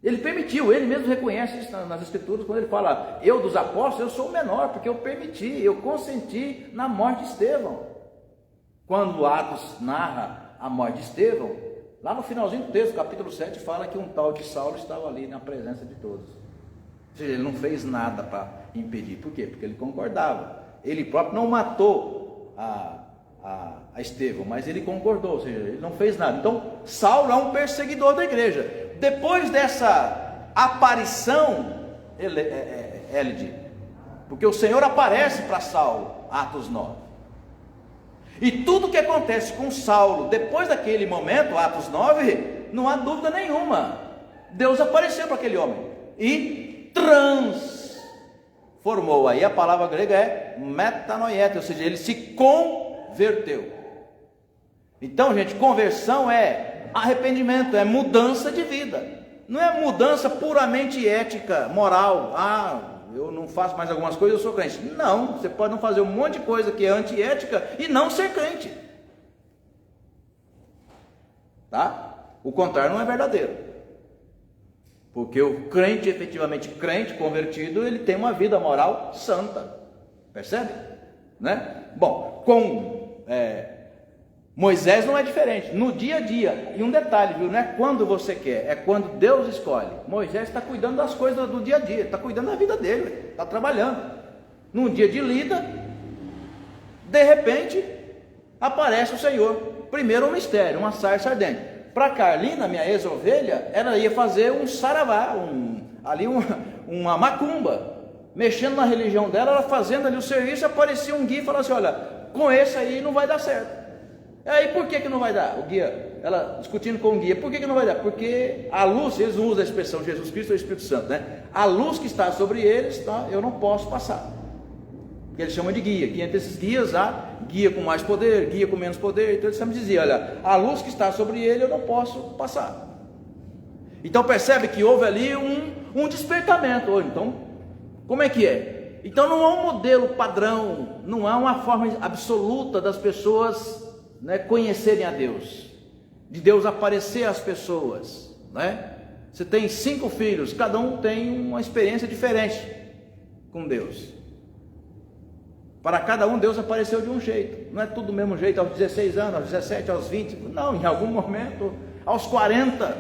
A: Ele permitiu, ele mesmo reconhece isso nas escrituras, quando ele fala: eu dos apóstolos, eu sou o menor, porque eu permiti, eu consenti na morte de Estevão. Quando Atos narra a morte de Estevão, lá no finalzinho do texto, capítulo 7, fala que um tal de Saulo estava ali na presença de todos. Ou seja, ele não fez nada para impedir. Por quê? Porque ele concordava. Ele próprio não matou a Estevão, mas ele concordou, ou seja, ele não fez nada. Então, Saulo é um perseguidor da igreja. Depois dessa aparição, Elide, porque o Senhor aparece para Saulo, Atos 9. E tudo que acontece com Saulo, depois daquele momento, Atos 9, não há dúvida nenhuma. Deus apareceu para aquele homem e transformou. Aí a palavra grega é metanoiete, ou seja, ele se converteu. Então, gente, conversão é arrependimento, é mudança de vida. Não é mudança puramente ética, moral. Eu não faço mais algumas coisas, eu sou crente. Não, você pode não fazer um monte de coisa que é antiética e não ser crente. Tá? O contrário não é verdadeiro. Porque o crente, efetivamente crente, convertido, ele tem uma vida moral santa. Percebe? Né? Bom, com Moisés não é diferente, no dia a dia. E um detalhe, viu? Não é quando você quer, é quando Deus escolhe. Moisés está cuidando das coisas do dia a dia, está cuidando da vida dele, está trabalhando. Num dia de lida, de repente, aparece o Senhor. Primeiro um mistério, uma sarça ardente. Para Carlina, minha ex-ovelha, ela ia fazer um saravá, uma macumba. Mexendo na religião dela, ela fazendo ali o serviço, aparecia um guia e falava assim: olha, com esse aí não vai dar certo. Aí por que não vai dar? O guia, ela discutindo com o guia, por que não vai dar? Porque a luz, eles não usam a expressão Jesus Cristo ou Espírito Santo, né? A luz que está sobre eles, tá? Eu não posso passar. Que eles chamam de guia, que entre esses guias há guia com mais poder, guia com menos poder. Então eles sempre diziam: olha, a luz que está sobre ele eu não posso passar. Então percebe que houve ali um despertamento. Então, como é que é? Então não há um modelo padrão, não há uma forma absoluta das pessoas, né, conhecerem a Deus, de Deus aparecer às pessoas, né? Você tem 5 filhos, cada um tem uma experiência diferente com Deus. Para cada um Deus apareceu de um jeito, não é tudo do mesmo jeito, aos 16 anos, aos 17, aos 20, não, em algum momento, aos 40,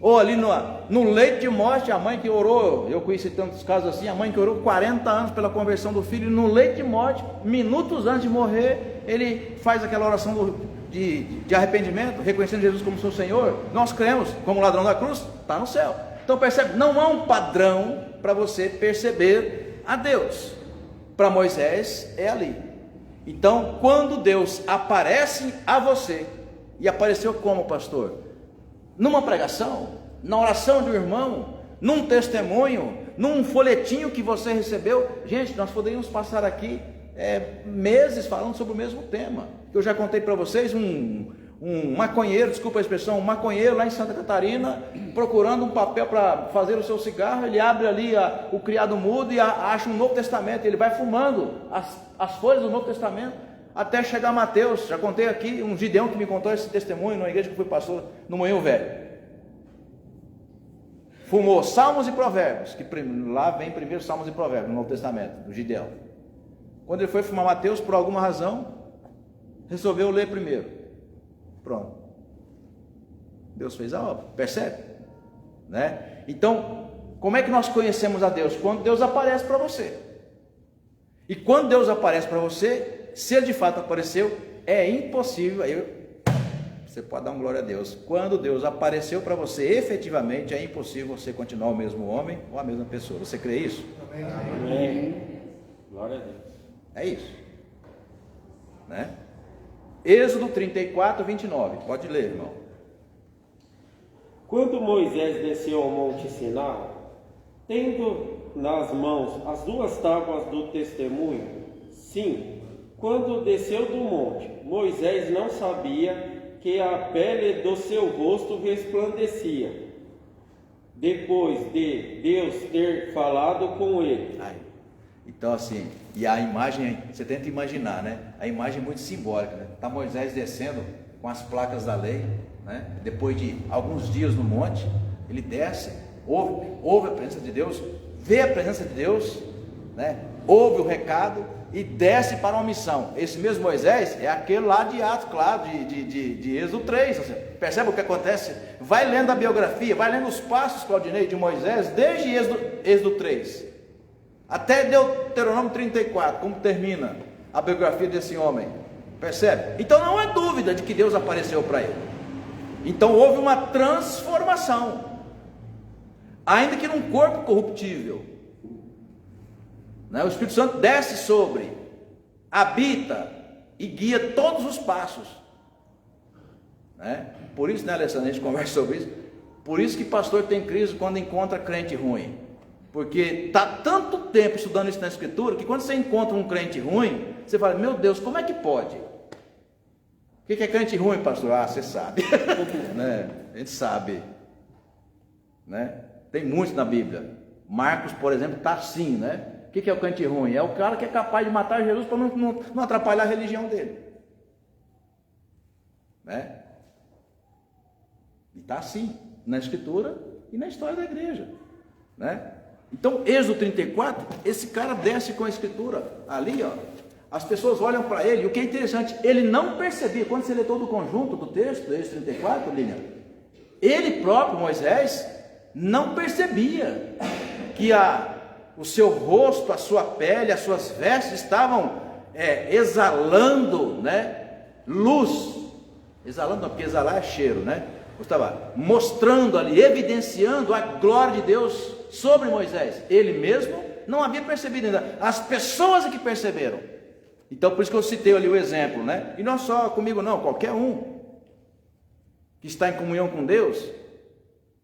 A: Ou ali no leito de morte, a mãe que orou, eu conheci tantos casos assim, a mãe que orou 40 anos pela conversão do filho, no leito de morte, minutos antes de morrer, ele faz aquela oração de arrependimento, reconhecendo Jesus como seu Senhor. Nós cremos, como ladrão da cruz, está no céu. Então percebe, não há um padrão para você perceber a Deus. Para Moisés é ali. Então, quando Deus aparece a você, e apareceu como, pastor? Numa pregação, na oração de um irmão, num testemunho, num folhetinho que você recebeu. Gente, nós poderíamos passar aqui meses falando sobre o mesmo tema. Eu já contei para vocês um maconheiro, desculpa a expressão, um maconheiro lá em Santa Catarina, procurando um papel para fazer o seu cigarro. Ele abre ali o criado mudo e acha um Novo Testamento. Ele vai fumando as folhas do Novo Testamento até chegar a Mateus. Já contei aqui, um Gideão que me contou esse testemunho numa igreja que eu fui pastor no Moinho Velho. Fumou Salmos e Provérbios, que lá vem primeiro Salmos e Provérbios no Novo Testamento, do Gideão. Quando ele foi fumar Mateus, por alguma razão, resolveu ler primeiro. Pronto. Deus fez a obra, percebe? Né? Então, como é que nós conhecemos a Deus? Quando Deus aparece para você. E quando Deus aparece para você, se Ele de fato apareceu, é impossível. Você pode dar um glória a Deus. Quando Deus apareceu para você, efetivamente é impossível você continuar o mesmo homem ou a mesma pessoa. Você crê isso?
G: Amém. Amém. Glória a Deus.
A: É isso. Né? Êxodo 34, 29. Pode ler, irmão.
G: Quando Moisés desceu ao monte Sinai, tendo nas mãos as 2 tábuas do testemunho, sim, quando desceu do monte, Moisés não sabia que a pele do seu rosto resplandecia, depois de Deus ter falado com ele.
A: Então assim, e a imagem, você tenta imaginar, né? A imagem é muito simbólica, né? Está Moisés descendo com as placas da lei, né? Depois de alguns dias no monte, ele desce, ouve a presença de Deus, vê a presença de Deus, né? Ouve o recado e desce para uma missão. Esse mesmo Moisés é aquele lá de Atos, claro, de Êxodo 3. Você percebe o que acontece? Vai lendo a biografia, vai lendo os passos, Claudinei, de Moisés, desde Êxodo 3 até Deuteronômio 34, como termina a biografia desse homem. Percebe? Então não há dúvida de que Deus apareceu para ele. Então houve uma transformação, ainda que num corpo corruptível. O Espírito Santo desce sobre, habita e guia todos os passos. Por isso, né, Alessandro, a gente conversa sobre isso. Por isso que pastor tem crise quando encontra crente ruim. Porque está tanto tempo estudando isso na Escritura, que quando você encontra um crente ruim, você fala, meu Deus, como é que pode? O que é crente ruim, pastor? Ah, você sabe. Né? A gente sabe. Né? Tem muitos na Bíblia. Marcos, por exemplo, está assim, né? O que é o crente ruim? É o cara que é capaz de matar Jesus para não atrapalhar a religião dele. Né? E está assim, na Escritura e na história da igreja. Né? Então, Êxodo 34, esse cara desce com a Escritura ali, ó. As pessoas olham para ele, e o que é interessante, ele não percebia, quando você lê todo o conjunto do texto, Êxodo 34, Lilian, ele próprio, Moisés, não percebia que o seu rosto, a sua pele, as suas vestes estavam exalando, né, luz. Exalando não, porque exalar é cheiro, né? Estava mostrando ali, evidenciando a glória de Deus sobre Moisés. Ele mesmo não havia percebido ainda, as pessoas é que perceberam. Então por isso que eu citei ali o exemplo, né? E não só comigo não, qualquer um que está em comunhão com Deus.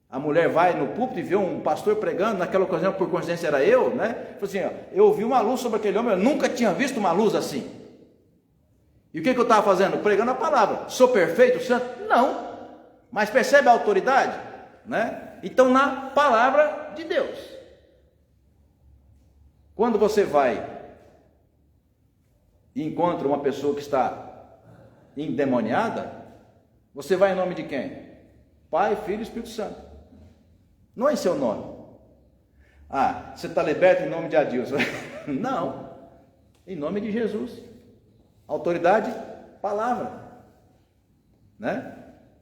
A: A mulher vai no púlpito e vê um pastor pregando, naquela ocasião por coincidência era eu, né? Falei assim, ó, eu vi uma luz sobre aquele homem, eu nunca tinha visto uma luz assim. E o que eu estava fazendo? Pregando a palavra. Sou perfeito, santo? Não. Mas percebe a autoridade? Né? Então na palavra de Deus. Quando você vai e encontra uma pessoa que está endemoniada, você vai em nome de quem? Pai, Filho e Espírito Santo. Não é em seu nome. Ah, você está liberto em nome de Adilson. Não, em nome de Jesus. Autoridade, palavra. Né?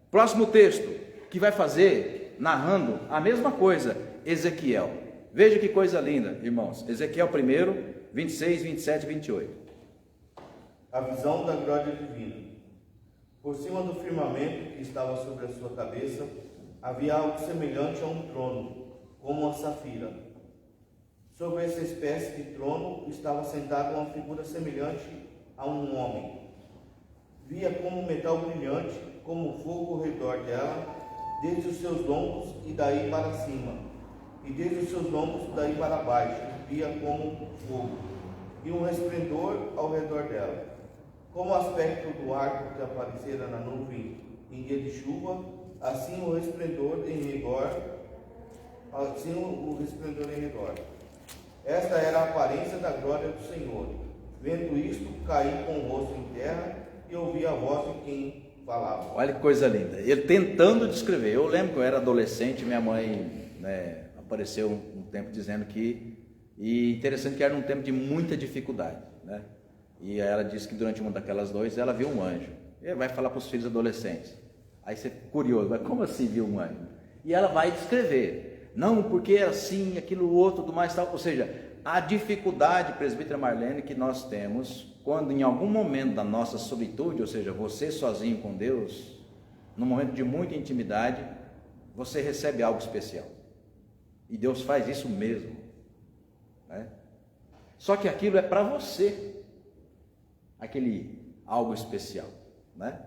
A: Próximo texto, que vai fazer narrando a mesma coisa, Ezequiel. Veja que coisa linda, irmãos. Ezequiel 1, 26, 27 e 28.
B: A visão da glória divina. Por cima do firmamento que estava sobre a sua cabeça, havia algo semelhante a um trono, como uma safira. Sobre essa espécie de trono estava sentada uma figura semelhante a um homem. Via como metal brilhante, como fogo ao redor dela, desde os seus lombos e daí para cima, e desde os seus lombos daí para baixo, via como fogo, e um resplendor ao redor dela. Como o aspecto do arco que aparecera na nuvem em dia de chuva, assim o resplendor em redor. Esta era a aparência da glória do Senhor. Vendo isto, caí com o rosto em terra e ouvi a voz de quem falava.
A: Olha que coisa linda. Ele tentando descrever. Eu lembro que eu era adolescente, minha mãe, apareceu um tempo dizendo que... E interessante que era um tempo de muita dificuldade, né? E ela disse que durante uma daquelas noites ela viu um anjo. E ela vai falar para os filhos adolescentes. Aí você fica curioso, mas como assim viu um anjo? E ela vai descrever. Não, porque era assim, aquilo outro, do mais tal. Ou seja, a dificuldade, presbítera Marlene, que nós temos quando em algum momento da nossa solitude, ou seja, você sozinho com Deus, num momento de muita intimidade, você recebe algo especial. E Deus faz isso mesmo, né? Só que aquilo é para você, aquele algo especial, né?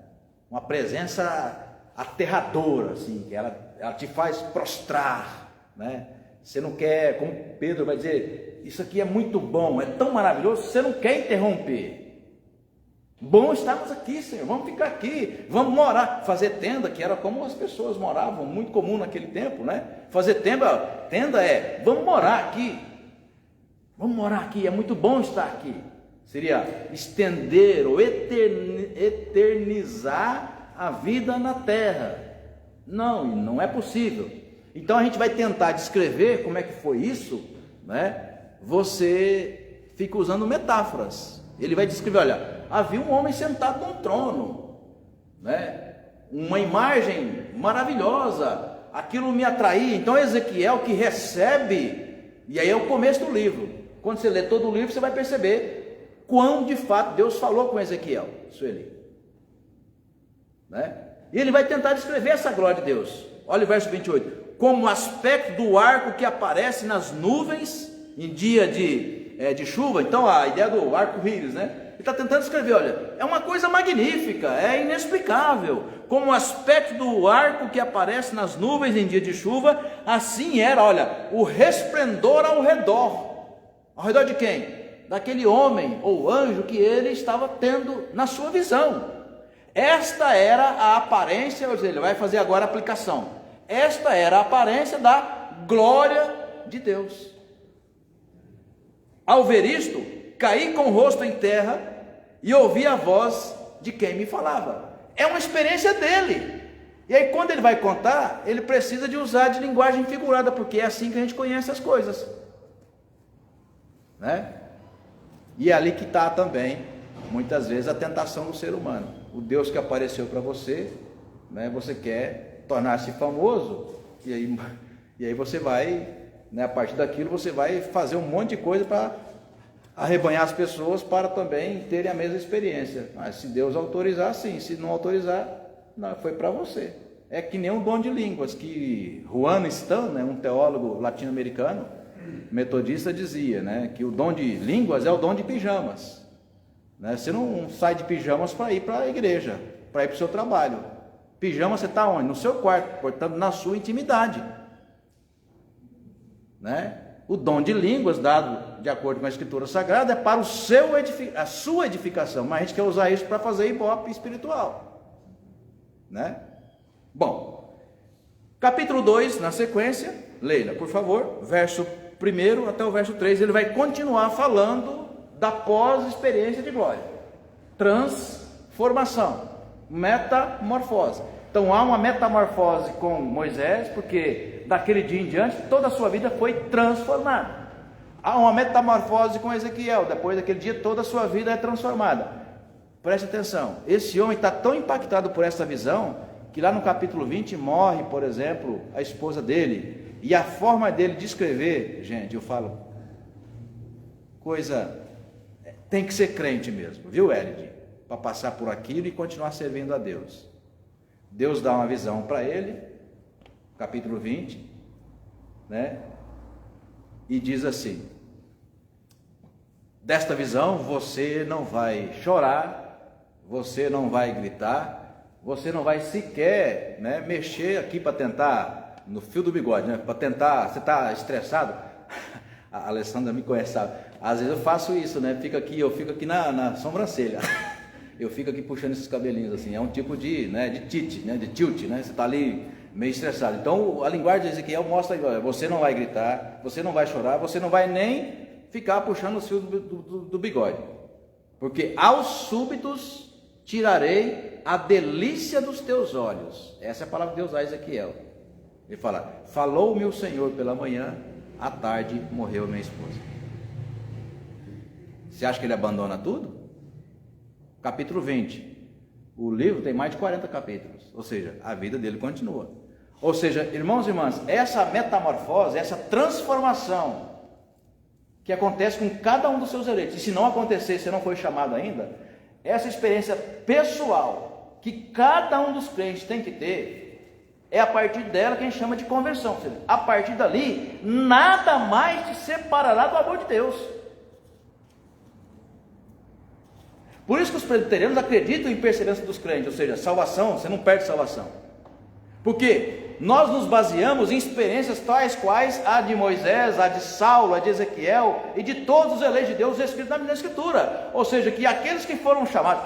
A: Uma presença aterradora, assim, que ela te faz prostrar, né? Você não quer, como Pedro vai dizer, isso aqui é muito bom, é tão maravilhoso, você não quer interromper. Bom estarmos aqui, Senhor, vamos ficar aqui, vamos morar, fazer tenda, que era como as pessoas moravam, muito comum naquele tempo, né? Fazer tenda vamos morar aqui, é muito bom estar aqui. Seria estender ou eternizar a vida na terra. Não é possível. Então a gente vai tentar descrever como é que foi isso, né? Você fica usando metáforas. Ele vai descrever, olha, havia um homem sentado num trono, né? Uma imagem maravilhosa, aquilo me atraía. Então Ezequiel que recebe, e aí é o começo do livro. Quando você lê todo o livro, você vai perceber quão de fato Deus falou com Ezequiel, Sueli, né? E ele vai tentar descrever essa glória de Deus. Olha o verso 28. Como o aspecto do arco que aparece nas nuvens em dia de chuva. Então a ideia do arco-íris, né? Ele está tentando escrever, olha, é uma coisa magnífica, é inexplicável. Como o aspecto do arco que aparece nas nuvens em dia de chuva, assim era, olha, o resplendor ao redor. Ao redor de quem? Daquele homem ou anjo que ele estava tendo na sua visão. Esta era a aparência, ou seja, ele vai fazer agora a aplicação. Esta era a aparência da glória de Deus. Ao ver isto, caí com o rosto em terra e ouvi a voz de quem me falava. É uma experiência dele. E aí quando ele vai contar, ele precisa de usar de linguagem figurada, porque é assim que a gente conhece as coisas, né? E é ali que está também, muitas vezes, a tentação do ser humano. O Deus que apareceu para você, né? Você quer tornar-se famoso, e aí você vai, né, a partir daquilo você vai fazer um monte de coisa para arrebanhar as pessoas para também terem a mesma experiência. Mas se Deus autorizar, sim. Se não autorizar, não, foi para você. É que nem um dom de línguas, que Juan Stan, né, um teólogo latino-americano, metodista, dizia, né, que o dom de línguas é o dom de pijamas, né? Você não sai de pijamas para ir para a igreja, para ir para o seu trabalho. Pijama você está onde? No seu quarto, portanto na sua intimidade, né? O dom de línguas, dado de acordo com a Escritura Sagrada, é para a sua edificação, mas a gente quer usar isso para fazer ibope espiritual, né? Bom, capítulo 2, na sequência, Leila, por favor, verso 1 até o verso 3, ele vai continuar falando da pós-experiência de glória, transformação, metamorfose. Então há uma metamorfose com Moisés, porque daquele dia em diante toda a sua vida foi transformada. Há uma metamorfose com Ezequiel, depois daquele dia toda a sua vida é transformada. Preste atenção, esse homem está tão impactado por essa visão que lá no capítulo 20 morre, por exemplo, a esposa dele, e a forma dele de escrever, gente, eu falo, tem que ser crente mesmo, viu, Elide? Para passar por aquilo e continuar servindo a Deus. Deus dá uma visão para ele, capítulo 20, né? E diz assim: desta visão você não vai chorar, você não vai gritar, você não vai sequer, né, mexer aqui para tentar, no fio do bigode, né, para tentar, você está estressado, a Alessandra me conhece, sabe? Às vezes eu faço isso, né, eu fico aqui na sobrancelha, eu fico aqui puxando esses cabelinhos assim, é um tipo de, né, de tilt, né, você está ali meio estressado. Então a linguagem de Ezequiel mostra: você não vai gritar, você não vai chorar, você não vai nem ficar puxando os fios do bigode, porque aos súbitos tirarei a delícia dos teus olhos. Essa é a palavra de Deus a Ezequiel. Ele fala: falou-me o Senhor pela manhã, à tarde morreu minha esposa. Você acha que ele abandona tudo? Capítulo 20, o livro tem mais de 40 capítulos, ou seja, a vida dele continua. Ou seja, irmãos e irmãs, essa metamorfose, essa transformação que acontece com cada um dos seus eleitos, e se não acontecer, se não foi chamado ainda, essa experiência pessoal que cada um dos crentes tem que ter, é a partir dela que a gente chama de conversão. Ou seja, a partir dali, nada mais te separará do amor de Deus. Por isso que os presbiterianos acreditam em perseverança dos crentes, ou seja, salvação, você não perde salvação. Porque nós nos baseamos em experiências tais quais a de Moisés, a de Saulo, a de Ezequiel e de todos os eleitos de Deus escritos na Escritura. Ou seja, que aqueles que foram chamados,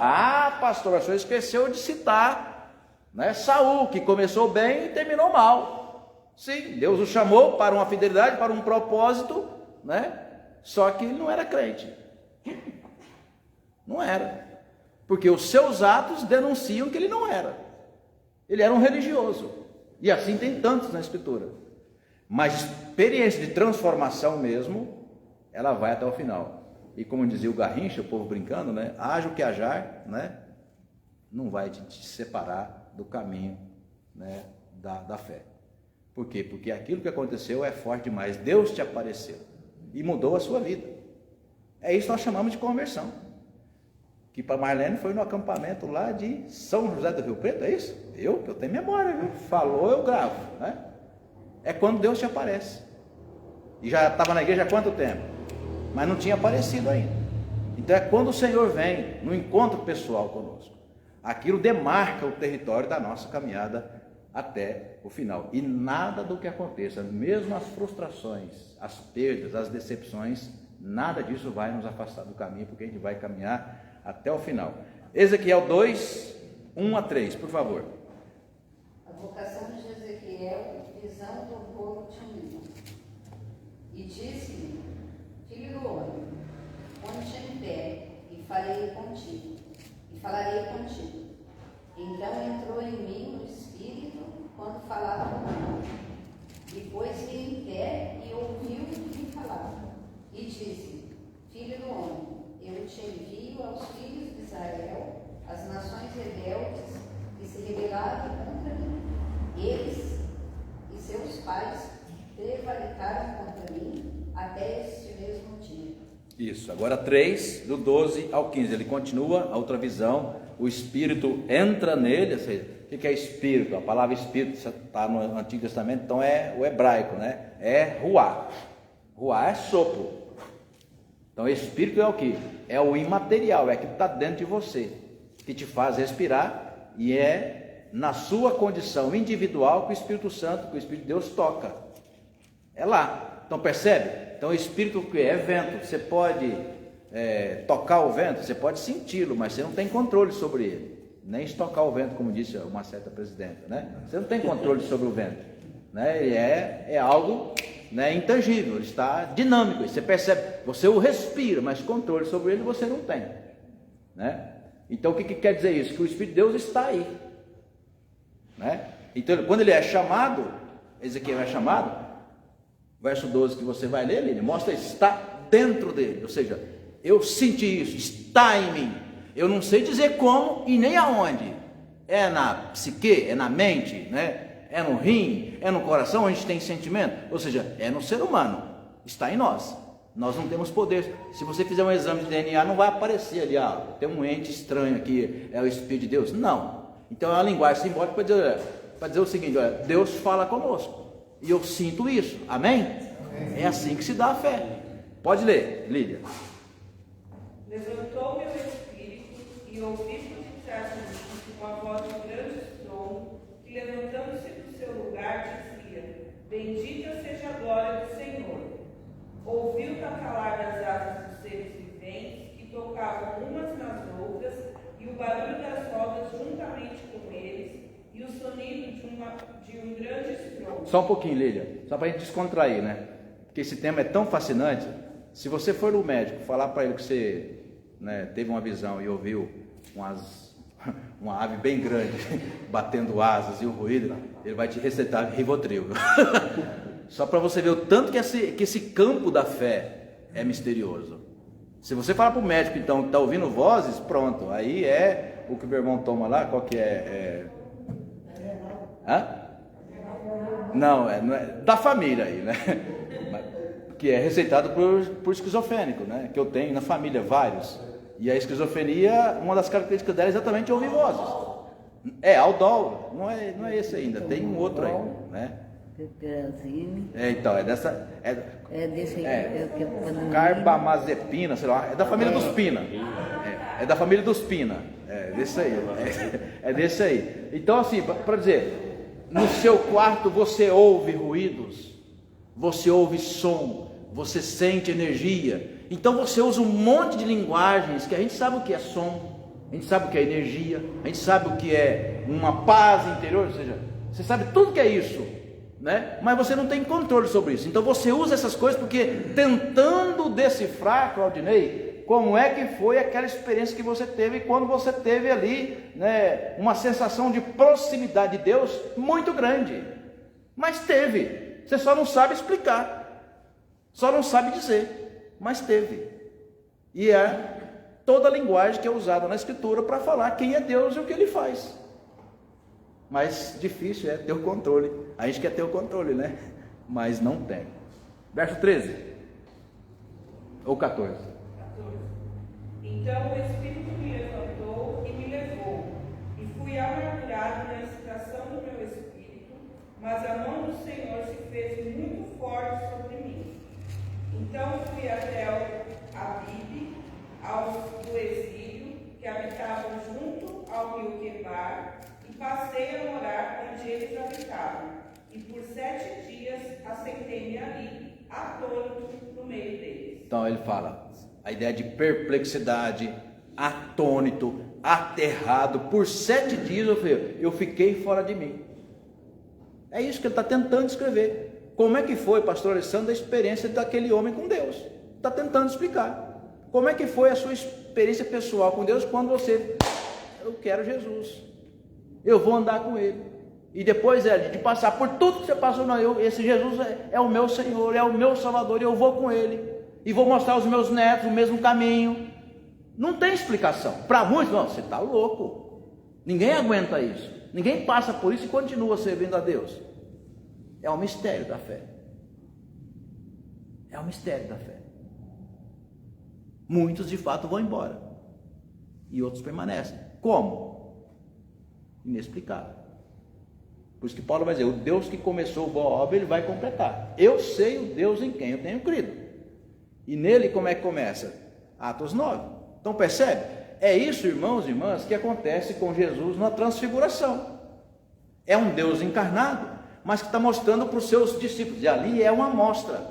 A: pastor, o senhor esqueceu de citar, né, Saul, que começou bem e terminou mal. Sim, Deus o chamou para uma fidelidade, para um propósito, né? Só que ele não era crente. Não era, porque os seus atos denunciam que ele não era. Ele era um religioso, e assim tem tantos na Escritura. Mas experiência de transformação mesmo, ela vai até o final. E como dizia o Garrincha, o povo brincando, né? Haja o que hajar, né? Não vai te separar do caminho, né, da fé. Por quê? Porque aquilo que aconteceu é forte demais. Deus te apareceu e mudou a sua vida. É isso que nós chamamos de conversão. Que para Marlene foi no acampamento lá de São José do Rio Preto, é isso? Que eu tenho memória, viu? Falou, eu gravo, né? É quando Deus te aparece. E já estava na igreja há quanto tempo? Mas não tinha aparecido ainda. Então é quando o Senhor vem no encontro pessoal conosco. Aquilo demarca o território da nossa caminhada até o final. E nada do que aconteça, mesmo as frustrações, as perdas, as decepções, nada disso vai nos afastar do caminho, porque a gente vai caminhar até o final. Ezequiel 2, 1 a 3, por favor.
J: A vocação de Ezequiel, visão do povo de União. E disse-me: filho do homem, põe-te em pé e falarei contigo. Então entrou em mim o Espírito quando falava comigo. E pôs-me em pé e ouviu o que falava. E disse: filho do homem, eu te envio aos filhos de Israel, as nações rebeldes que se rebelaram contra mim. Eles e seus pais prevaricaram contra mim até este mesmo dia.
A: Isso, agora 3, do 12 ao 15, ele continua a outra visão, o Espírito entra nele, ou seja, o que é Espírito? A palavra Espírito está no Antigo Testamento, então é o hebraico, né? É ruá, ruá é sopro. Então, Espírito é o que? É o imaterial, é aquilo que está dentro de você, que te faz respirar, e é na sua condição individual que o Espírito Santo, que o Espírito de Deus toca. É lá. Então, percebe? Então, o Espírito que é vento, você pode tocar o vento, você pode senti-lo, mas você não tem controle sobre ele. Nem estocar o vento, como disse uma certa presidenta, né? Você não tem controle sobre o vento, né? Ele é algo, né, intangível, ele está dinâmico, você percebe, você o respira, mas controle sobre ele você não tem, né? Então o que quer dizer isso? Que o Espírito de Deus está aí, né? Então quando ele é chamado, Ezequiel é chamado, verso 12 que você vai ler, ele mostra, está dentro dele, ou seja, eu senti isso, está em mim, eu não sei dizer como e nem aonde, É na psique? É na mente? Né? É no rim? É no coração? A gente tem sentimento? Ou seja, é no ser humano, está em nós. Nós não temos poder. Se você fizer um exame de DNA, não vai aparecer ali, tem um ente estranho aqui, é o Espírito de Deus. Não. Então é uma linguagem simbólica para dizer o seguinte: olha, Deus fala conosco. E eu sinto isso. Amém? É assim que se dá a fé. Pode ler, Lídia.
K: Levantou meu espírito e ouvi por detrás de mim uma voz de grande som que, levantando-se do seu lugar, dizia: Bendita seja a glória do Senhor. Ouviu o tacalar das asas dos seres viventes, que tocavam umas nas outras, e o barulho das rodas juntamente com eles, e o sonido de um grande estrondo.
A: Só um pouquinho, Lídia, só para a gente descontrair, né? Porque esse tema é tão fascinante. Se você for no médico falar para ele que você, né, teve uma visão e ouviu uma ave bem grande batendo asas e um ruído, ele vai te receitar Rivotril. Só para você ver o tanto que esse campo da fé é misterioso. Se você falar para o médico, então, que está ouvindo vozes, pronto, aí é o que o meu irmão toma lá, qual que Hã? Não é da família aí, né? Que é receitado por esquizofrênico, né? Que eu tenho na família, vários. E a esquizofrenia, uma das características dela é exatamente ouvir vozes. Aldol, não é esse ainda, tem um outro aí, né? Então, é dessa. Carbamazepina, sei lá, é da família dos Pina. É da família dos Pina. É desse aí. É desse aí. Então, assim, para dizer, no seu quarto você ouve ruídos, você ouve som, você sente energia. Então você usa um monte de linguagens que a gente sabe o que é som, a gente sabe o que é energia, a gente sabe o que é uma paz interior, ou seja, você sabe tudo que é isso, né? Mas você não tem controle sobre isso. Então você usa essas coisas porque tentando decifrar, Claudinei, como é que foi aquela experiência que você teve quando você teve ali, né, uma sensação de proximidade de Deus muito grande. Mas teve, você só não sabe explicar, só não sabe dizer, mas teve. E é toda a linguagem que é usada na Escritura para falar quem é Deus e o que Ele faz. Mas difícil é ter o controle. A gente quer ter o controle, né? Mas não tem. Verso 13 ou 14.
K: Então o Espírito me levantou e me levou, e fui amargurado na excitação do meu espírito, mas a mão do Senhor se fez muito forte sobre mim. Então fui até Abibe, aos do exílio, que habitavam junto ao rio Quebar, e passei a morar onde eles habitavam. E por 7 dias assentei-me ali, atônito no meio deles.
A: Então ele fala a ideia de perplexidade, atônito, aterrado. Por 7 dias eu fiquei fora de mim. É isso que ele está tentando escrever. Como é que foi, pastor Alessandro, a experiência daquele homem com Deus? Está tentando explicar. Como é que foi a sua experiência pessoal com Deus quando eu quero Jesus, eu vou andar com Ele. E depois de passar por tudo que você passou, esse Jesus é o meu Senhor, é o meu Salvador, e eu vou com Ele. E vou mostrar aos meus netos o mesmo caminho. Não tem explicação. Para muitos, não, você está louco. Ninguém aguenta isso. Ninguém passa por isso e continua servindo a Deus. É o mistério da fé. É o mistério da fé. Muitos de fato vão embora. E outros permanecem. Como? Inexplicável. Por isso que Paulo vai dizer, o Deus que começou boa obra, Ele vai completar. Eu sei o Deus em quem eu tenho crido. E nele como é que começa? Atos 9. Então percebe? É isso, irmãos e irmãs, que acontece com Jesus na transfiguração. É um Deus encarnado, mas que está mostrando para os seus discípulos. E ali é uma amostra,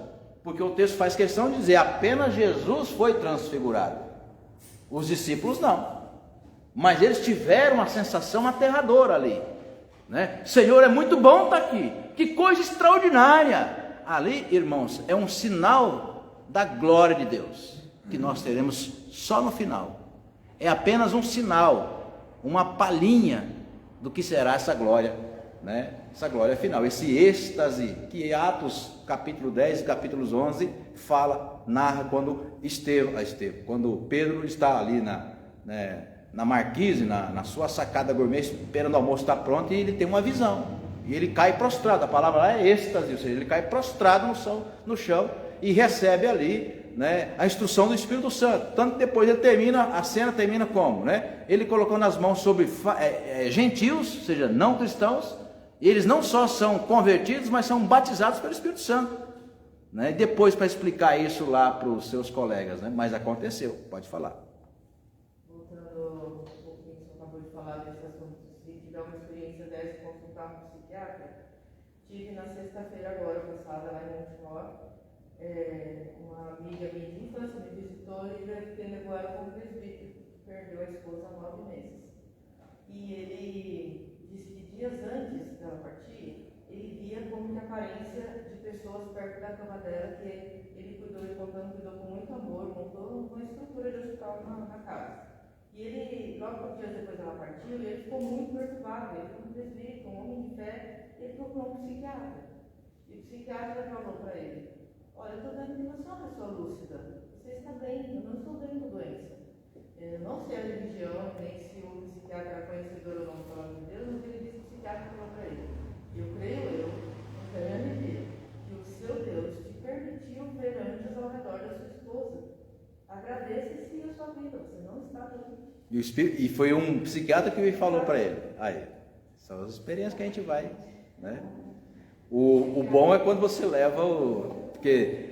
A: porque o texto faz questão de dizer, apenas Jesus foi transfigurado. Os discípulos não. Mas eles tiveram uma sensação aterradora ali, né? Senhor, é muito bom estar aqui. Que coisa extraordinária. Ali, irmãos, é um sinal da glória de Deus, que nós teremos só no final. É apenas um sinal, uma palhinha do que será essa glória, né? Essa glória final, esse êxtase que Atos capítulo 10 e capítulos 11 fala, narra quando quando Pedro está ali na marquise, na sua sacada gourmet, esperando o almoço estar pronto, e ele tem uma visão. E ele cai prostrado, a palavra lá é êxtase, ou seja, ele cai prostrado no chão e recebe ali, né, a instrução do Espírito Santo. Tanto que depois a cena termina como? Né? Ele colocando as mãos sobre gentios, ou seja, não cristãos, e eles não só são convertidos, mas são batizados pelo Espírito Santo. Né? Depois para explicar isso lá para os seus colegas, né? Mas aconteceu, pode falar.
F: Voltando um pouquinho, você acabou de falar desse assunto, se tiver uma experiência dessa, consultar um psiquiatra. Tive na sexta-feira agora, passada, lá em Montemor, uma amiga minha de infância me visitou e deve ter levado ela como presbítero, perdeu a esposa há 9 meses. E ele disse que dias antes dela partir, ele via como que a carência de pessoas perto da cama dela, que ele cuidou com muito amor, montou uma estrutura de hospital na casa. E ele, logo dias depois dela partiu, ele ficou muito perturbado, ele foi um presbítero, um homem de fé, ele procurou um psiquiatra. E o psiquiatra falou para ele: olha, eu estou vendo que você é uma pessoa lúcida, você está bem, eu não estou vendo doença. Eu não sei a religião, nem se o psiquiatra é conhecedor ou não da palavra de Deus, mas ele disse que o psiquiatra falou para ele: eu creio, não tenho a viver, que o seu Deus te permitiu ver anjos ao redor da sua esposa. Agradeça e siga a sua vida, você não está doente.
A: E foi um psiquiatra que me falou para ele. Aí, são as experiências que a gente vai, né? O bom é quando você leva porque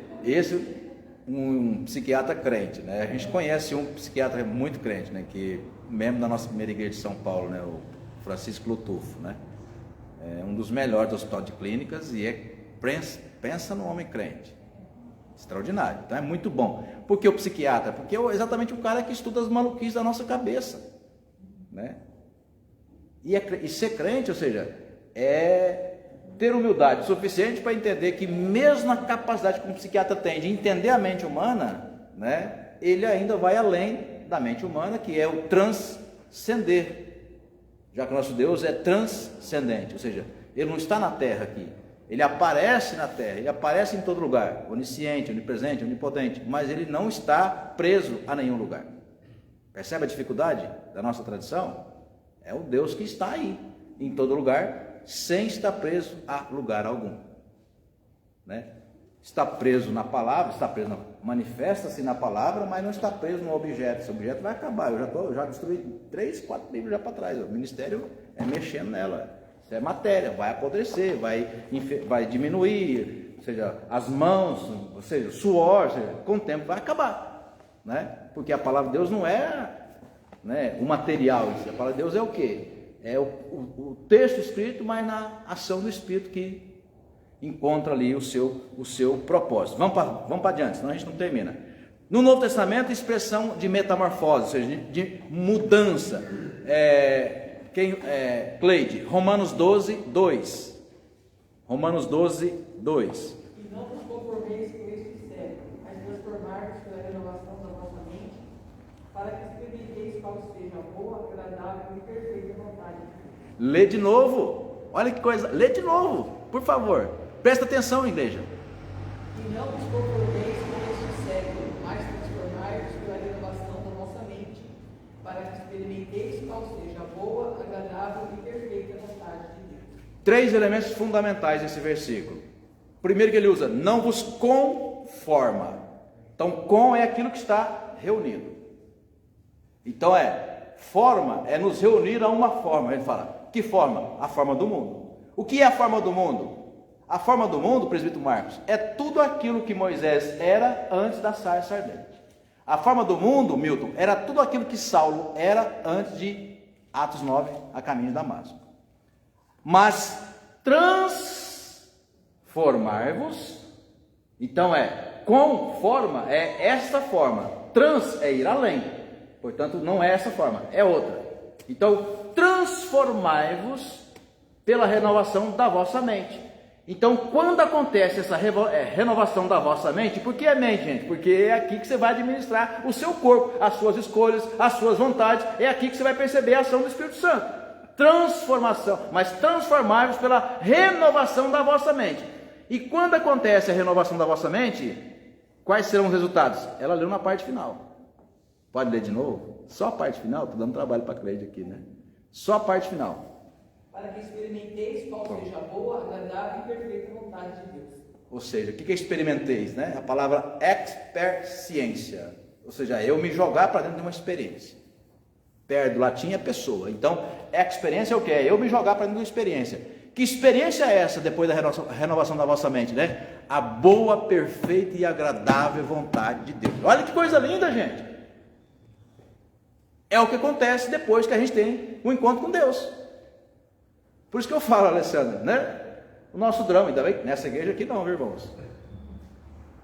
A: um psiquiatra crente, né? A gente conhece um psiquiatra muito crente, né? Que membro da nossa primeira igreja de São Paulo, né? O Francisco Lutufo, né? É um dos melhores do Hospital de Clínicas e pensa no homem crente. Extraordinário, então é muito bom. Por que o psiquiatra? Porque é exatamente o cara que estuda as maluquices da nossa cabeça, né? E ser crente, ou seja, é ter humildade suficiente para entender que mesmo a capacidade que um psiquiatra tem de entender a mente humana, né, ele ainda vai além da mente humana, que é o transcender, já que o nosso Deus é transcendente, ou seja, ele não está na terra aqui, ele aparece na terra, ele aparece em todo lugar, onisciente, onipresente, onipotente, mas ele não está preso a nenhum lugar. Percebe a dificuldade da nossa tradição? É o Deus que está aí, em todo lugar, sem estar preso a lugar algum, né? Está preso na palavra, manifesta-se na palavra, mas não está preso no objeto. Esse objeto vai acabar. Eu já destruí 3, 4 Bíblias já para trás. O ministério é mexendo nela. Isso é matéria, vai apodrecer, vai diminuir, ou seja, as mãos, ou seja, o suor, ou seja, com o tempo vai acabar, né? Porque a palavra de Deus não é, né, o material. A palavra de Deus é o quê? É o texto escrito, mas na ação do Espírito que encontra ali o seu propósito. Vamos para adiante, senão a gente não termina. No Novo Testamento, expressão de metamorfose, ou seja, de mudança. Cleide, Romanos 12, 2. Romanos 12, 2.
E: E não vos conformeis com este século, mas transformar-vos pela renovação da vossa mente, para que experimenteis qual seja a boa, agradável e perfeita vontade de Deus.
A: Lê de novo. Olha que coisa. Lê de novo, por favor. Presta atenção, igreja.
E: E não vos conformeis com este século, mas transformai-vos pela renovação da vossa mente, para que experimenteis qual seja a boa, agradável e perfeita vontade de Deus. 3 elementos fundamentais nesse versículo. Primeiro que ele usa, não vos conforma. Então, com é aquilo que está reunido. Então forma é nos reunir a uma forma. Ele fala, que forma? A forma do mundo. O que é a forma do mundo? A forma do mundo, presbítero Marcos, é tudo aquilo que Moisés era antes da sarça ardente. A forma do mundo, Milton, era tudo aquilo que Saulo era antes de Atos 9, a caminho de Damasco. Mas transformar-vos, então conforma é esta forma, trans é ir além, portanto não é essa forma, é outra. Então, transformai-vos pela renovação da vossa mente. Então, quando acontece essa renovação da vossa mente, por que é mente, gente? Porque é aqui que você vai administrar o seu corpo, as suas escolhas, as suas vontades, é aqui que você vai perceber a ação do Espírito Santo. Transformação, mas transformai-vos pela renovação da vossa mente. E quando acontece a renovação da vossa mente, quais serão os resultados? Ela leu na parte final.
A: Pode ler de novo? Só a parte final? Estou dando trabalho para a Cleide aqui, né? Só a parte final.
E: Para que experimenteis qual seja a boa, agradável e perfeita vontade de Deus.
A: Ou seja, o que é experimenteis, né? A palavra experciência. Ou seja, eu me jogar para dentro de uma experiência. Per do latim é pessoa. Então, experiência é o que? É eu me jogar para dentro de uma experiência. Que experiência é essa depois da renovação da vossa mente, né? A boa, perfeita e agradável vontade de Deus. Olha que coisa linda, gente. É o que acontece depois que a gente tem um encontro com Deus. Por isso que eu falo, Alessandro, né? O nosso drama, ainda bem, nessa igreja aqui não, viu, irmãos?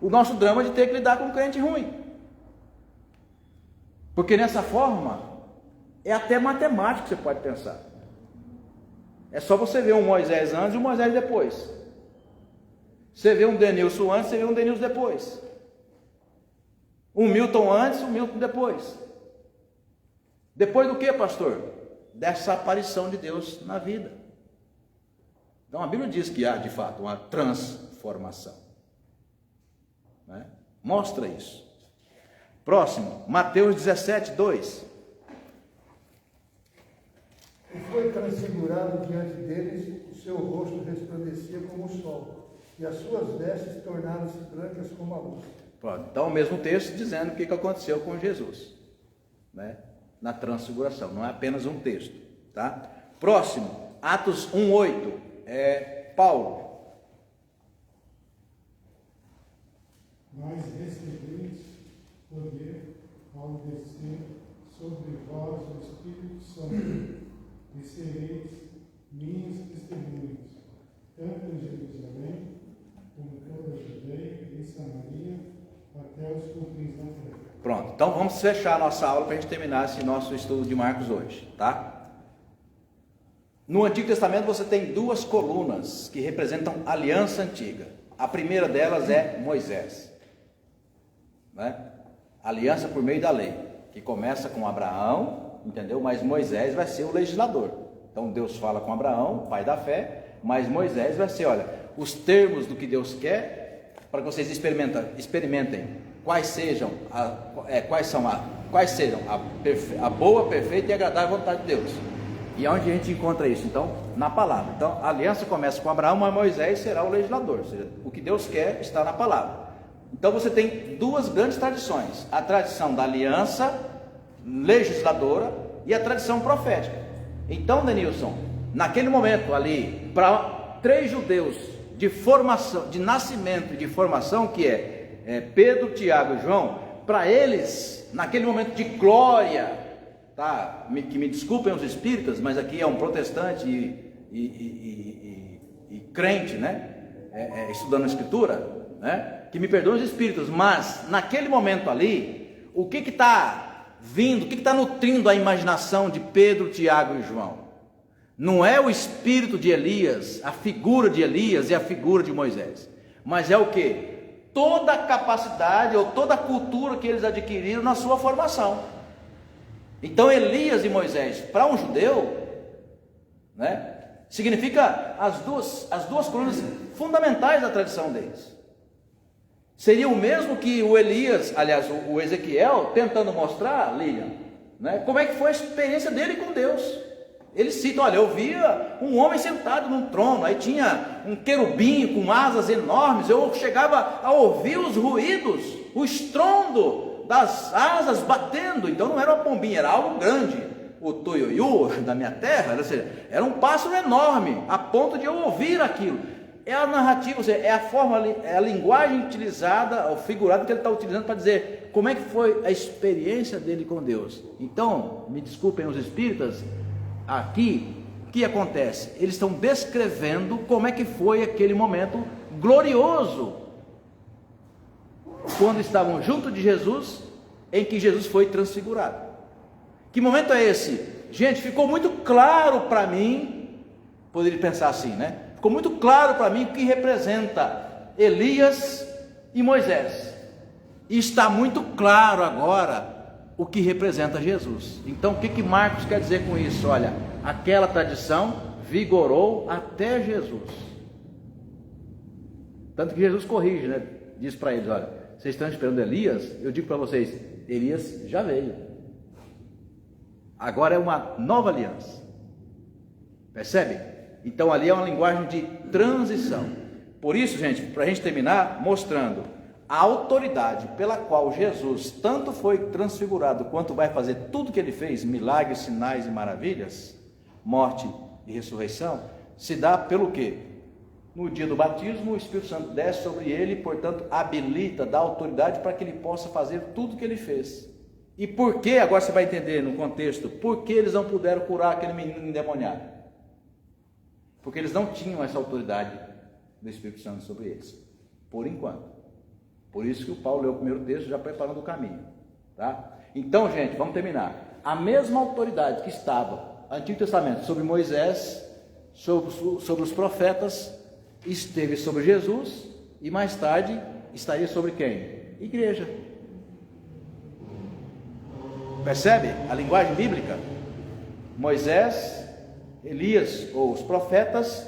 A: O nosso drama é de ter que lidar com um crente ruim. Porque nessa forma, é até matemático que você pode pensar. É só você ver um Moisés antes e um Moisés depois. Você vê um Denilson antes, você vê um Denilson depois. Um Milton antes, um Milton depois. Depois do que, pastor? Dessa aparição de Deus na vida. Então a Bíblia diz que há de fato uma transformação, né? Mostra isso. Próximo, Mateus 17, 2.
D: E foi transfigurado diante deles, o seu rosto resplandecia como o sol, e as suas vestes tornaram-se brancas como a luz.
A: Pronto. Então o mesmo texto dizendo o que aconteceu com Jesus, né? Na transfiguração, não é apenas um texto, tá? Próximo, Atos 1:8. Paulo.
H: Mas recebeis poder ao descer sobre vós o Espírito Santo, e sereis minhas testemunhas, tanto em Jerusalém, como em toda a Judeia e Samaria, até os confins da terra.
A: Pronto, então vamos fechar a nossa aula para a gente terminar esse nosso estudo de Marcos hoje, tá? No Antigo Testamento você tem duas colunas que representam a aliança antiga. A primeira delas é Moisés, né? Aliança por meio da lei, que começa com Abraão, entendeu? Mas Moisés vai ser o legislador. Então Deus fala com Abraão, pai da fé, mas Moisés vai ser, olha, os termos do que Deus quer, para que vocês experimentem quais sejam a boa, perfeita e agradável vontade de Deus. E onde a gente encontra isso? Então, na palavra. Então, a aliança começa com Abraão, mas Moisés será o legislador. Ou seja, o que Deus quer está na palavra. Então, você tem duas grandes tradições. A tradição da aliança legisladora e a tradição profética. Então, Denilson, naquele momento ali, para 3 judeus de formação, de nascimento e de formação, que é Pedro, Tiago e João, para eles, naquele momento de glória, tá? Que me desculpem os espíritas, mas aqui é um protestante e crente, né? Estudando a escritura, né? Que me perdoem os espíritos, mas naquele momento ali, o que está vindo, o que está nutrindo a imaginação de Pedro, Tiago e João? Não é o espírito de Elias, a figura de Elias e a figura de Moisés, mas é o que? Toda a capacidade ou toda a cultura que eles adquiriram na sua formação. Então Elias e Moisés, para um judeu, né, significa as duas colunas fundamentais da tradição deles. Seria o mesmo que o Elias, aliás, o Ezequiel, tentando mostrar, Lilian, né, como é que foi a experiência dele com Deus. Ele cita, olha, eu via um homem sentado num trono, aí tinha um querubim com asas enormes, eu chegava a ouvir os ruídos, o estrondo das asas batendo. Então não era uma pombinha, era algo grande, o tuiuiu da minha terra, ou seja, era um pássaro enorme, a ponto de eu ouvir aquilo. É a narrativa, ou seja, é a forma, é a linguagem utilizada, o figurado que ele está utilizando para dizer como é que foi a experiência dele com Deus. Então, me desculpem os espíritas, aqui, o que acontece? Eles estão descrevendo como é que foi aquele momento glorioso, quando estavam junto de Jesus, em que Jesus foi transfigurado. Que momento é esse? Gente, ficou muito claro para mim, poderia pensar assim, né? Ficou muito claro para mim o que representa Elias e Moisés. E está muito claro agora o que representa Jesus. Então, o que Marcos quer dizer com isso? Olha, aquela tradição vigorou até Jesus. Tanto que Jesus corrige, né? Diz para eles, olha, vocês estão esperando Elias? Eu digo para vocês, Elias já veio. Agora é uma nova aliança. Percebe? Então ali é uma linguagem de transição. Por isso, gente, para a gente terminar, mostrando a autoridade pela qual Jesus tanto foi transfigurado, quanto vai fazer tudo que ele fez, milagres, sinais e maravilhas, morte e ressurreição, se dá pelo quê? No dia do batismo, o Espírito Santo desce sobre ele, portanto, habilita, dá autoridade para que ele possa fazer tudo que ele fez. E por que, agora você vai entender no contexto, por que eles não puderam curar aquele menino endemoniado? Porque eles não tinham essa autoridade do Espírito Santo sobre eles, por enquanto. Por isso que o Paulo leu o primeiro texto, já preparando o caminho, tá? Então, gente, vamos terminar. A mesma autoridade que estava no Antigo Testamento sobre Moisés, sobre os profetas, esteve sobre Jesus e mais tarde estaria sobre quem? Igreja. Percebe a linguagem bíblica? Moisés, Elias ou os profetas,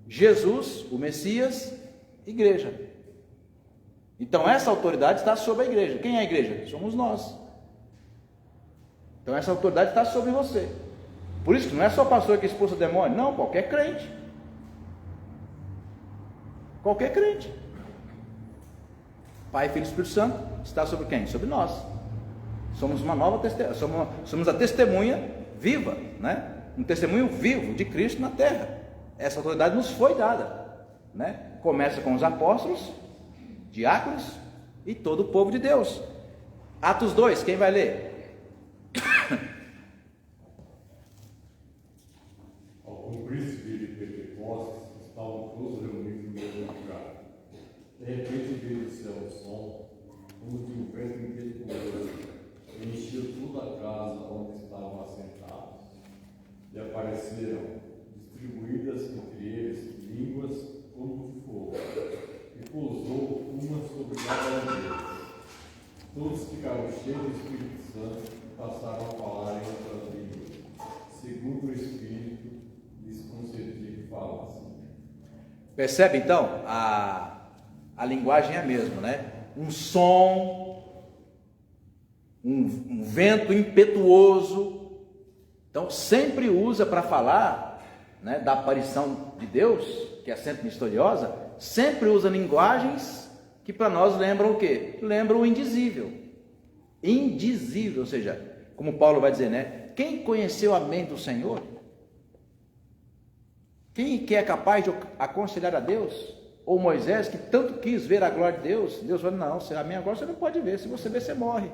A: Jesus, o Messias, igreja. Então essa autoridade está sobre a igreja. Quem é a igreja? Somos nós. Então essa autoridade está sobre você. Por isso que não é só o pastor que expulsa o demônio, não, qualquer crente. Qualquer crente. Pai, Filho e Espírito Santo está sobre quem? Sobre nós. Somos uma nova testemunha, somos a testemunha viva, né? Um testemunho vivo de Cristo na terra. Essa autoridade nos foi dada, né? Começa com os apóstolos, diáconos e todo o povo de Deus. Atos 2, quem vai ler?
L: Ao cumprir-se de Pentecostes, estavam todos reunidos no mesmo lugar. De repente veio do céu um som, como de um vento impetuoso, e encheu toda a casa onde estavam assentados. E apareceram distribuídas entre eles línguas como de fogo, e pousou uma sobre cada um deles. Todos ficaram cheios do Espírito Santo e passaram a falar em outras línguas, segundo o Espírito lhes concedia que falassem.
A: Percebe então? A linguagem é a mesma, né? Um som, um vento impetuoso. Então sempre usa para falar, né, da aparição de Deus, que é sempre misteriosa, sempre usa linguagens que para nós lembram o quê? Lembram o indizível. Indizível, ou seja, como Paulo vai dizer, né? Quem conheceu a mente do Senhor? Quem que é capaz de aconselhar a Deus? Ou Moisés, que tanto quis ver a glória de Deus? Deus falou, não, a minha glória você não pode ver, se você ver, você morre.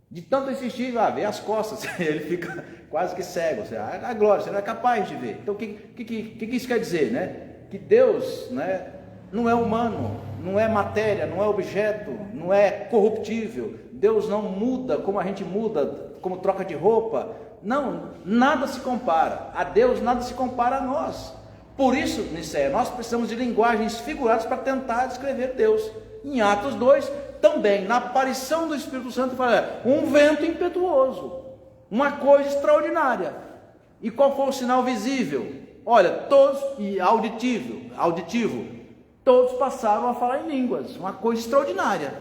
A: De tanto insistir, vê as costas, ele fica quase que cego. A glória, você não é capaz de ver. Então, o que isso quer dizer, né? Que Deus, né, não é humano, não é matéria, não é objeto, não é corruptível. Deus não muda como a gente muda, como troca de roupa. Não, nada se compara. A Deus nada se compara a nós. Por isso, Nicéia, nós precisamos de linguagens figuradas para tentar descrever Deus. Em Atos 2, também, na aparição do Espírito Santo, fala, um vento impetuoso, uma coisa extraordinária. E qual foi o sinal visível? Olha, todos, e auditivo, todos passaram a falar em línguas, uma coisa extraordinária.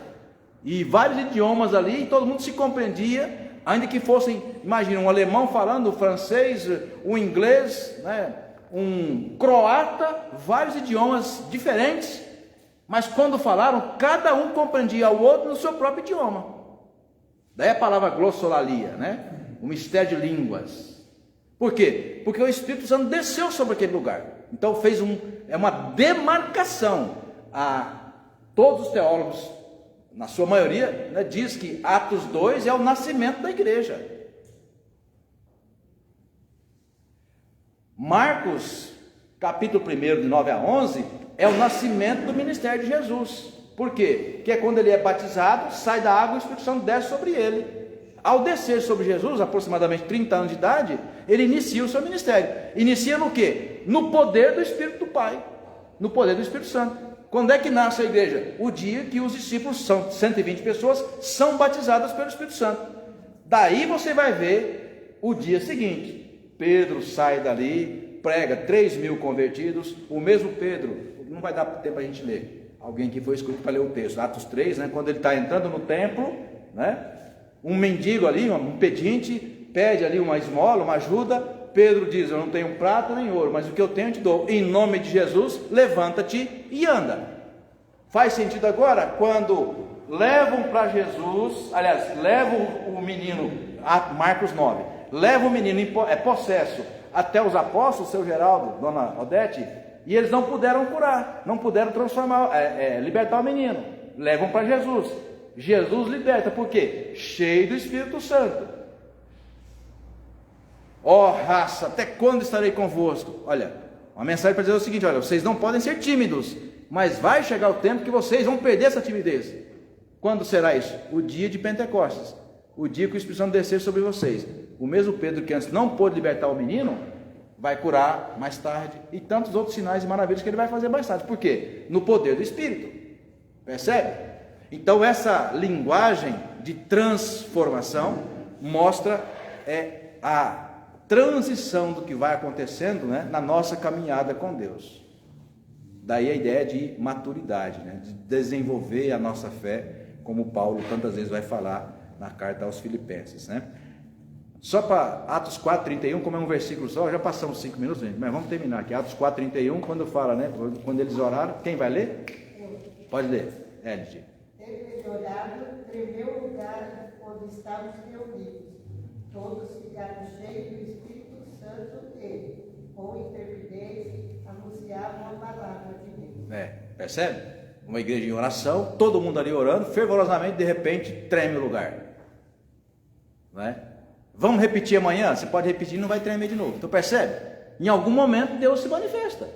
A: E vários idiomas ali, e todo mundo se compreendia, ainda que fossem, imagina, um alemão falando, um francês, um inglês, né, um croata, vários idiomas diferentes, mas quando falaram, cada um compreendia o outro no seu próprio idioma. Daí a palavra glossolalia, né? O mistério de línguas. Por quê? Porque o Espírito Santo desceu sobre aquele lugar. Então fez uma demarcação. Todos os teólogos, na sua maioria, né, diz que Atos 2 é o nascimento da igreja. Marcos, capítulo 1, de 9 a 11, é o nascimento do ministério de Jesus. Por quê? Porque é quando ele é batizado, sai da água e o Espírito Santo desce sobre ele. Ao descer sobre Jesus, aproximadamente 30 anos de idade, ele inicia o seu ministério. Inicia no quê? No poder do Espírito do Pai, no poder do Espírito Santo. Quando é que nasce a igreja? O dia que os discípulos, são 120 pessoas, são batizadas pelo Espírito Santo. Daí você vai ver o dia seguinte. Pedro sai dali, prega 3.000 convertidos. O mesmo Pedro, não vai dar tempo a gente ler. alguém que foi escolhido para ler o texto, Atos 3, né? Quando ele está entrando no templo, né? Um mendigo ali, um pedinte, pede ali uma esmola, uma ajuda. Pedro diz: eu não tenho prata nem ouro, mas o que eu tenho eu te dou. Em nome de Jesus, levanta-te e anda. Faz sentido agora quando levam para Jesus, aliás, levam o menino, Marcos 9, levam o menino possesso até os apóstolos, seu Geraldo, dona Odete, e eles não puderam curar, não puderam transformar, libertar o menino. Levam para Jesus. Jesus liberta, por quê? Cheio do Espírito Santo. Ó raça, até quando estarei convosco? Olha, uma mensagem para dizer o seguinte: olha, vocês não podem ser tímidos, mas vai chegar o tempo que vocês vão perder essa timidez. Quando será isso? O dia de Pentecostes, o dia que o Espírito Santo descer sobre vocês. O mesmo Pedro que antes não pôde libertar o menino, vai curar mais tarde, e tantos outros sinais e maravilhas que ele vai fazer mais tarde. Por quê? No poder do Espírito. Percebe? Então essa linguagem de transformação mostra a transição do que vai acontecendo, né, na nossa caminhada com Deus. Daí a ideia de maturidade, né, de desenvolver a nossa fé, como Paulo tantas vezes vai falar na carta aos Filipenses, né? Só para Atos 4:31, como é um versículo só, já passamos 5 minutos, gente, mas vamos terminar aqui. Atos 4:31, quando fala, né, quando eles oraram, quem vai ler? Pode ler, LG.
F: Depois de orado, tremeu o lugar onde estavam reunidos. Todos ficaram cheios do Espírito Santo e, com intrepidez, anunciavam a palavra de Deus.
A: Percebe? Uma igreja em oração, todo mundo ali orando, fervorosamente, de repente, treme o lugar. Não é? Vamos repetir amanhã? Você pode repetir e não vai tremer de novo. Então percebe? Em algum momento Deus se manifesta.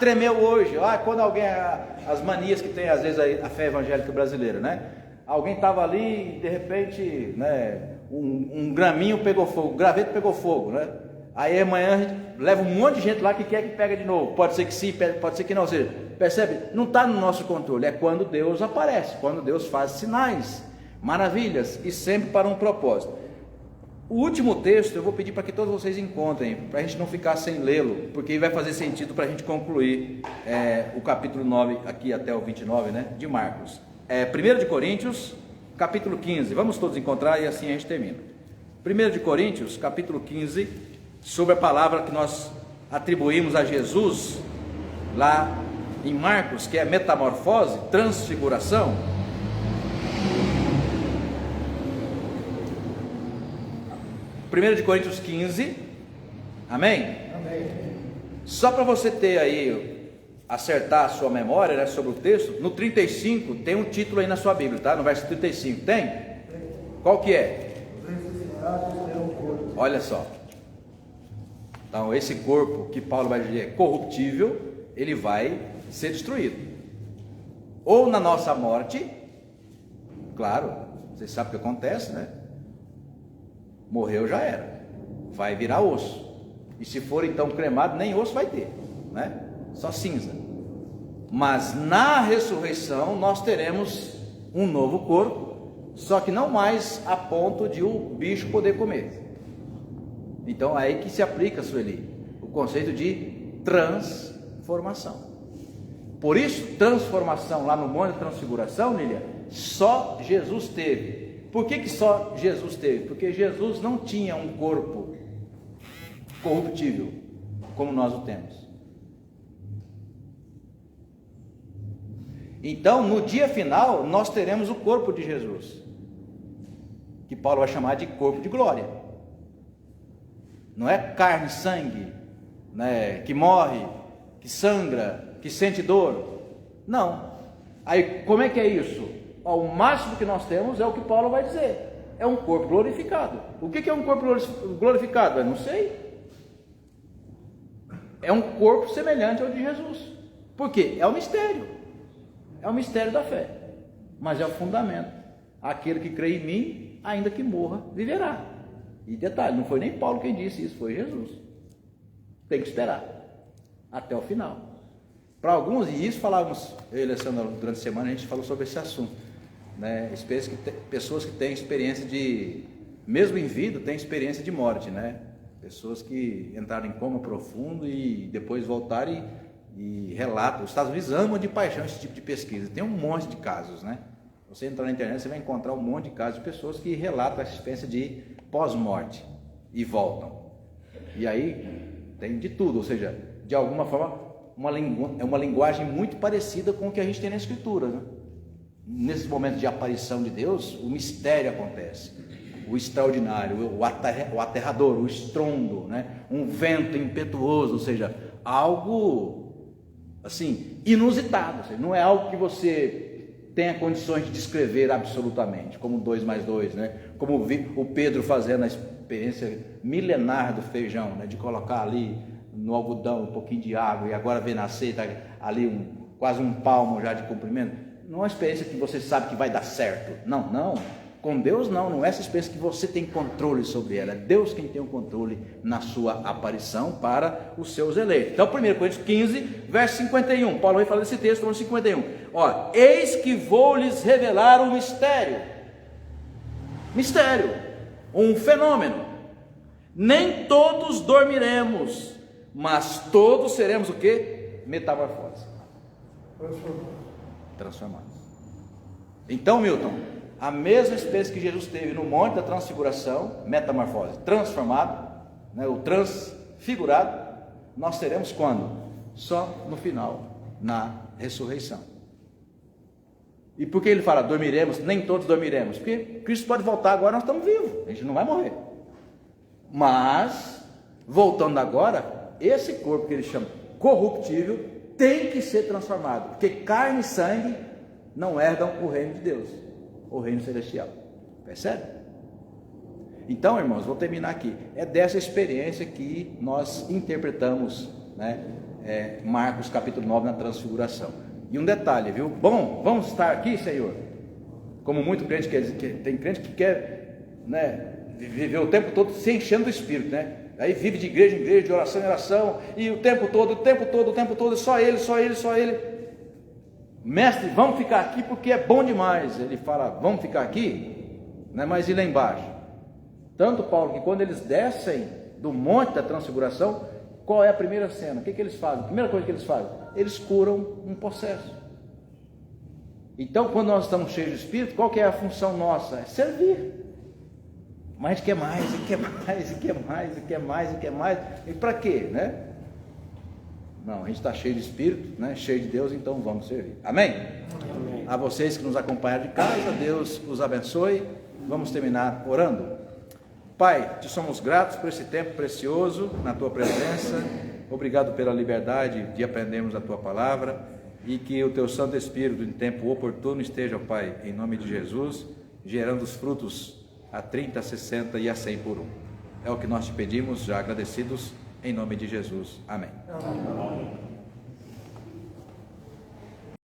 A: Tremeu hoje. Quando alguém, as manias que tem às vezes a fé evangélica brasileira, né? Alguém estava ali e de repente, né, um graminho pegou fogo, um graveto pegou fogo, né? Aí amanhã a gente leva um monte de gente lá que quer que pega de novo. Pode ser que sim, pode ser que não seja. Percebe? Não está no nosso controle. É quando Deus aparece, quando Deus faz sinais, maravilhas, e sempre para um propósito. O último texto eu vou pedir para que todos vocês encontrem, para a gente não ficar sem lê-lo, porque vai fazer sentido para a gente concluir o capítulo 9, aqui até o 29, né, de Marcos. 1 de Coríntios, capítulo 15, vamos todos encontrar e assim a gente termina. 1 de Coríntios, capítulo 15, sobre a palavra que nós atribuímos a Jesus, lá em Marcos, que é metamorfose, transfiguração. 1 de Coríntios 15, amém?
C: Amém.
A: Só para você ter aí, acertar a sua memória, né, sobre o texto, no 35 tem um título aí na sua Bíblia, tá? No verso 35, tem? Qual que é? Olha só. Então esse corpo que Paulo vai dizer é corruptível, ele vai ser destruído. Ou na nossa morte, claro, vocês sabem o que acontece, né? Morreu, já era, vai virar osso. E se for então cremado, nem osso vai ter, né? Só cinza. Mas na ressurreição nós teremos um novo corpo, só que não mais a ponto de o bicho poder comer. Então é aí que se aplica, Sueli, o conceito de transformação. Por isso, transformação lá no Monte da Transfiguração, Nília, só Jesus teve. Por que só Jesus teve? Porque Jesus não tinha um corpo corruptível como nós o temos. Então, no dia final, nós teremos o corpo de Jesus, que Paulo vai chamar de corpo de glória. Não é carne e sangue, né, que morre, que sangra, que sente dor. Não. Aí, como é que é isso? O máximo que nós temos é o que Paulo vai dizer, é um corpo glorificado. O que é um corpo glorificado? Eu não sei. É um corpo semelhante ao de Jesus. Por quê? É o mistério da fé, mas é o fundamento. Aquele que crê em mim, ainda que morra, viverá. E detalhe, não foi nem Paulo quem disse isso, foi Jesus. Tem que esperar até o final. Para alguns, e isso falávamos, eu e a Alessandra, durante a semana a gente falou sobre esse assunto, né? Pessoas que têm experiência de, mesmo em vida, têm experiência de morte, né? Pessoas que entraram em coma profundo e depois voltaram e E relata, os Estados Unidos amam de paixão esse tipo de pesquisa. Tem um monte de casos, né? Você entrar na internet, você vai encontrar um monte de casos de pessoas que relatam a experiência de pós-morte e voltam. E aí tem de tudo, ou seja, de alguma forma, é uma linguagem muito parecida com o que a gente tem na Escritura, né? Nesses momentos de aparição de Deus, o mistério acontece, o extraordinário, o aterrador, o estrondo, né? Um vento impetuoso, ou seja, algo assim, inusitado, ou seja, não é algo que você tenha condições de descrever absolutamente, como 2 mais 2, né? Como o Pedro fazendo a experiência milenar do feijão, né? De colocar ali no algodão um pouquinho de água e agora ver nascer, tá ali quase um palmo já de comprimento. Não é uma experiência que você sabe que vai dar certo, não, com Deus não é essa experiência que você tem controle sobre ela, é Deus quem tem o controle na sua aparição para os seus eleitos. Então 1 Coríntios 15, verso 51, Paulo vai falar desse texto no 51, ó, eis que vou lhes revelar um mistério, um fenômeno, nem todos dormiremos, mas todos seremos o que? Metamorfose, transformados. Então, Milton, a mesma experiência que Jesus teve no Monte da Transfiguração, metamorfose, transformado, né, o transfigurado, nós teremos quando? Só no final, na ressurreição. E por que ele fala dormiremos? Nem todos dormiremos, porque Cristo pode voltar agora, nós estamos vivos, a gente não vai morrer. Mas, voltando agora, esse corpo que ele chama corruptível tem que ser transformado, porque carne e sangue não herdam o reino de Deus, o reino celestial. Percebe? Então, irmãos, vou terminar aqui. É dessa experiência que nós interpretamos, né, Marcos capítulo 9 na transfiguração. E um detalhe, viu? Bom, vamos estar aqui, Senhor. Como muito crente tem crente que quer, né, viver o tempo todo se enchendo do Espírito, né? Aí vive de igreja em igreja, de oração em oração, e o tempo todo, só ele. Mestre, vamos ficar aqui porque é bom demais. Ele fala, vamos ficar aqui, né? Mas e lá embaixo? Tanto Paulo que quando eles descem do Monte da Transfiguração, qual é a primeira cena? O que eles fazem? A primeira coisa que eles fazem, eles curam um possesso. Então, quando nós estamos cheios de Espírito, qual que é a função nossa? É servir. Mas a gente quer mais. E para quê, né? Não, a gente está cheio de Espírito, né? Cheio de Deus, então vamos servir. Amém? Amém. A vocês que nos acompanham de casa, Deus os abençoe. Vamos terminar orando. Pai, te somos gratos por esse tempo precioso na tua presença. Obrigado pela liberdade de aprendermos a tua palavra e que o teu Santo Espírito em tempo oportuno esteja, Pai, em nome de Jesus, gerando os frutos a 30, a 60 e a 100 por um. É o que nós te pedimos, já agradecidos, em nome de Jesus. Amém. Amém.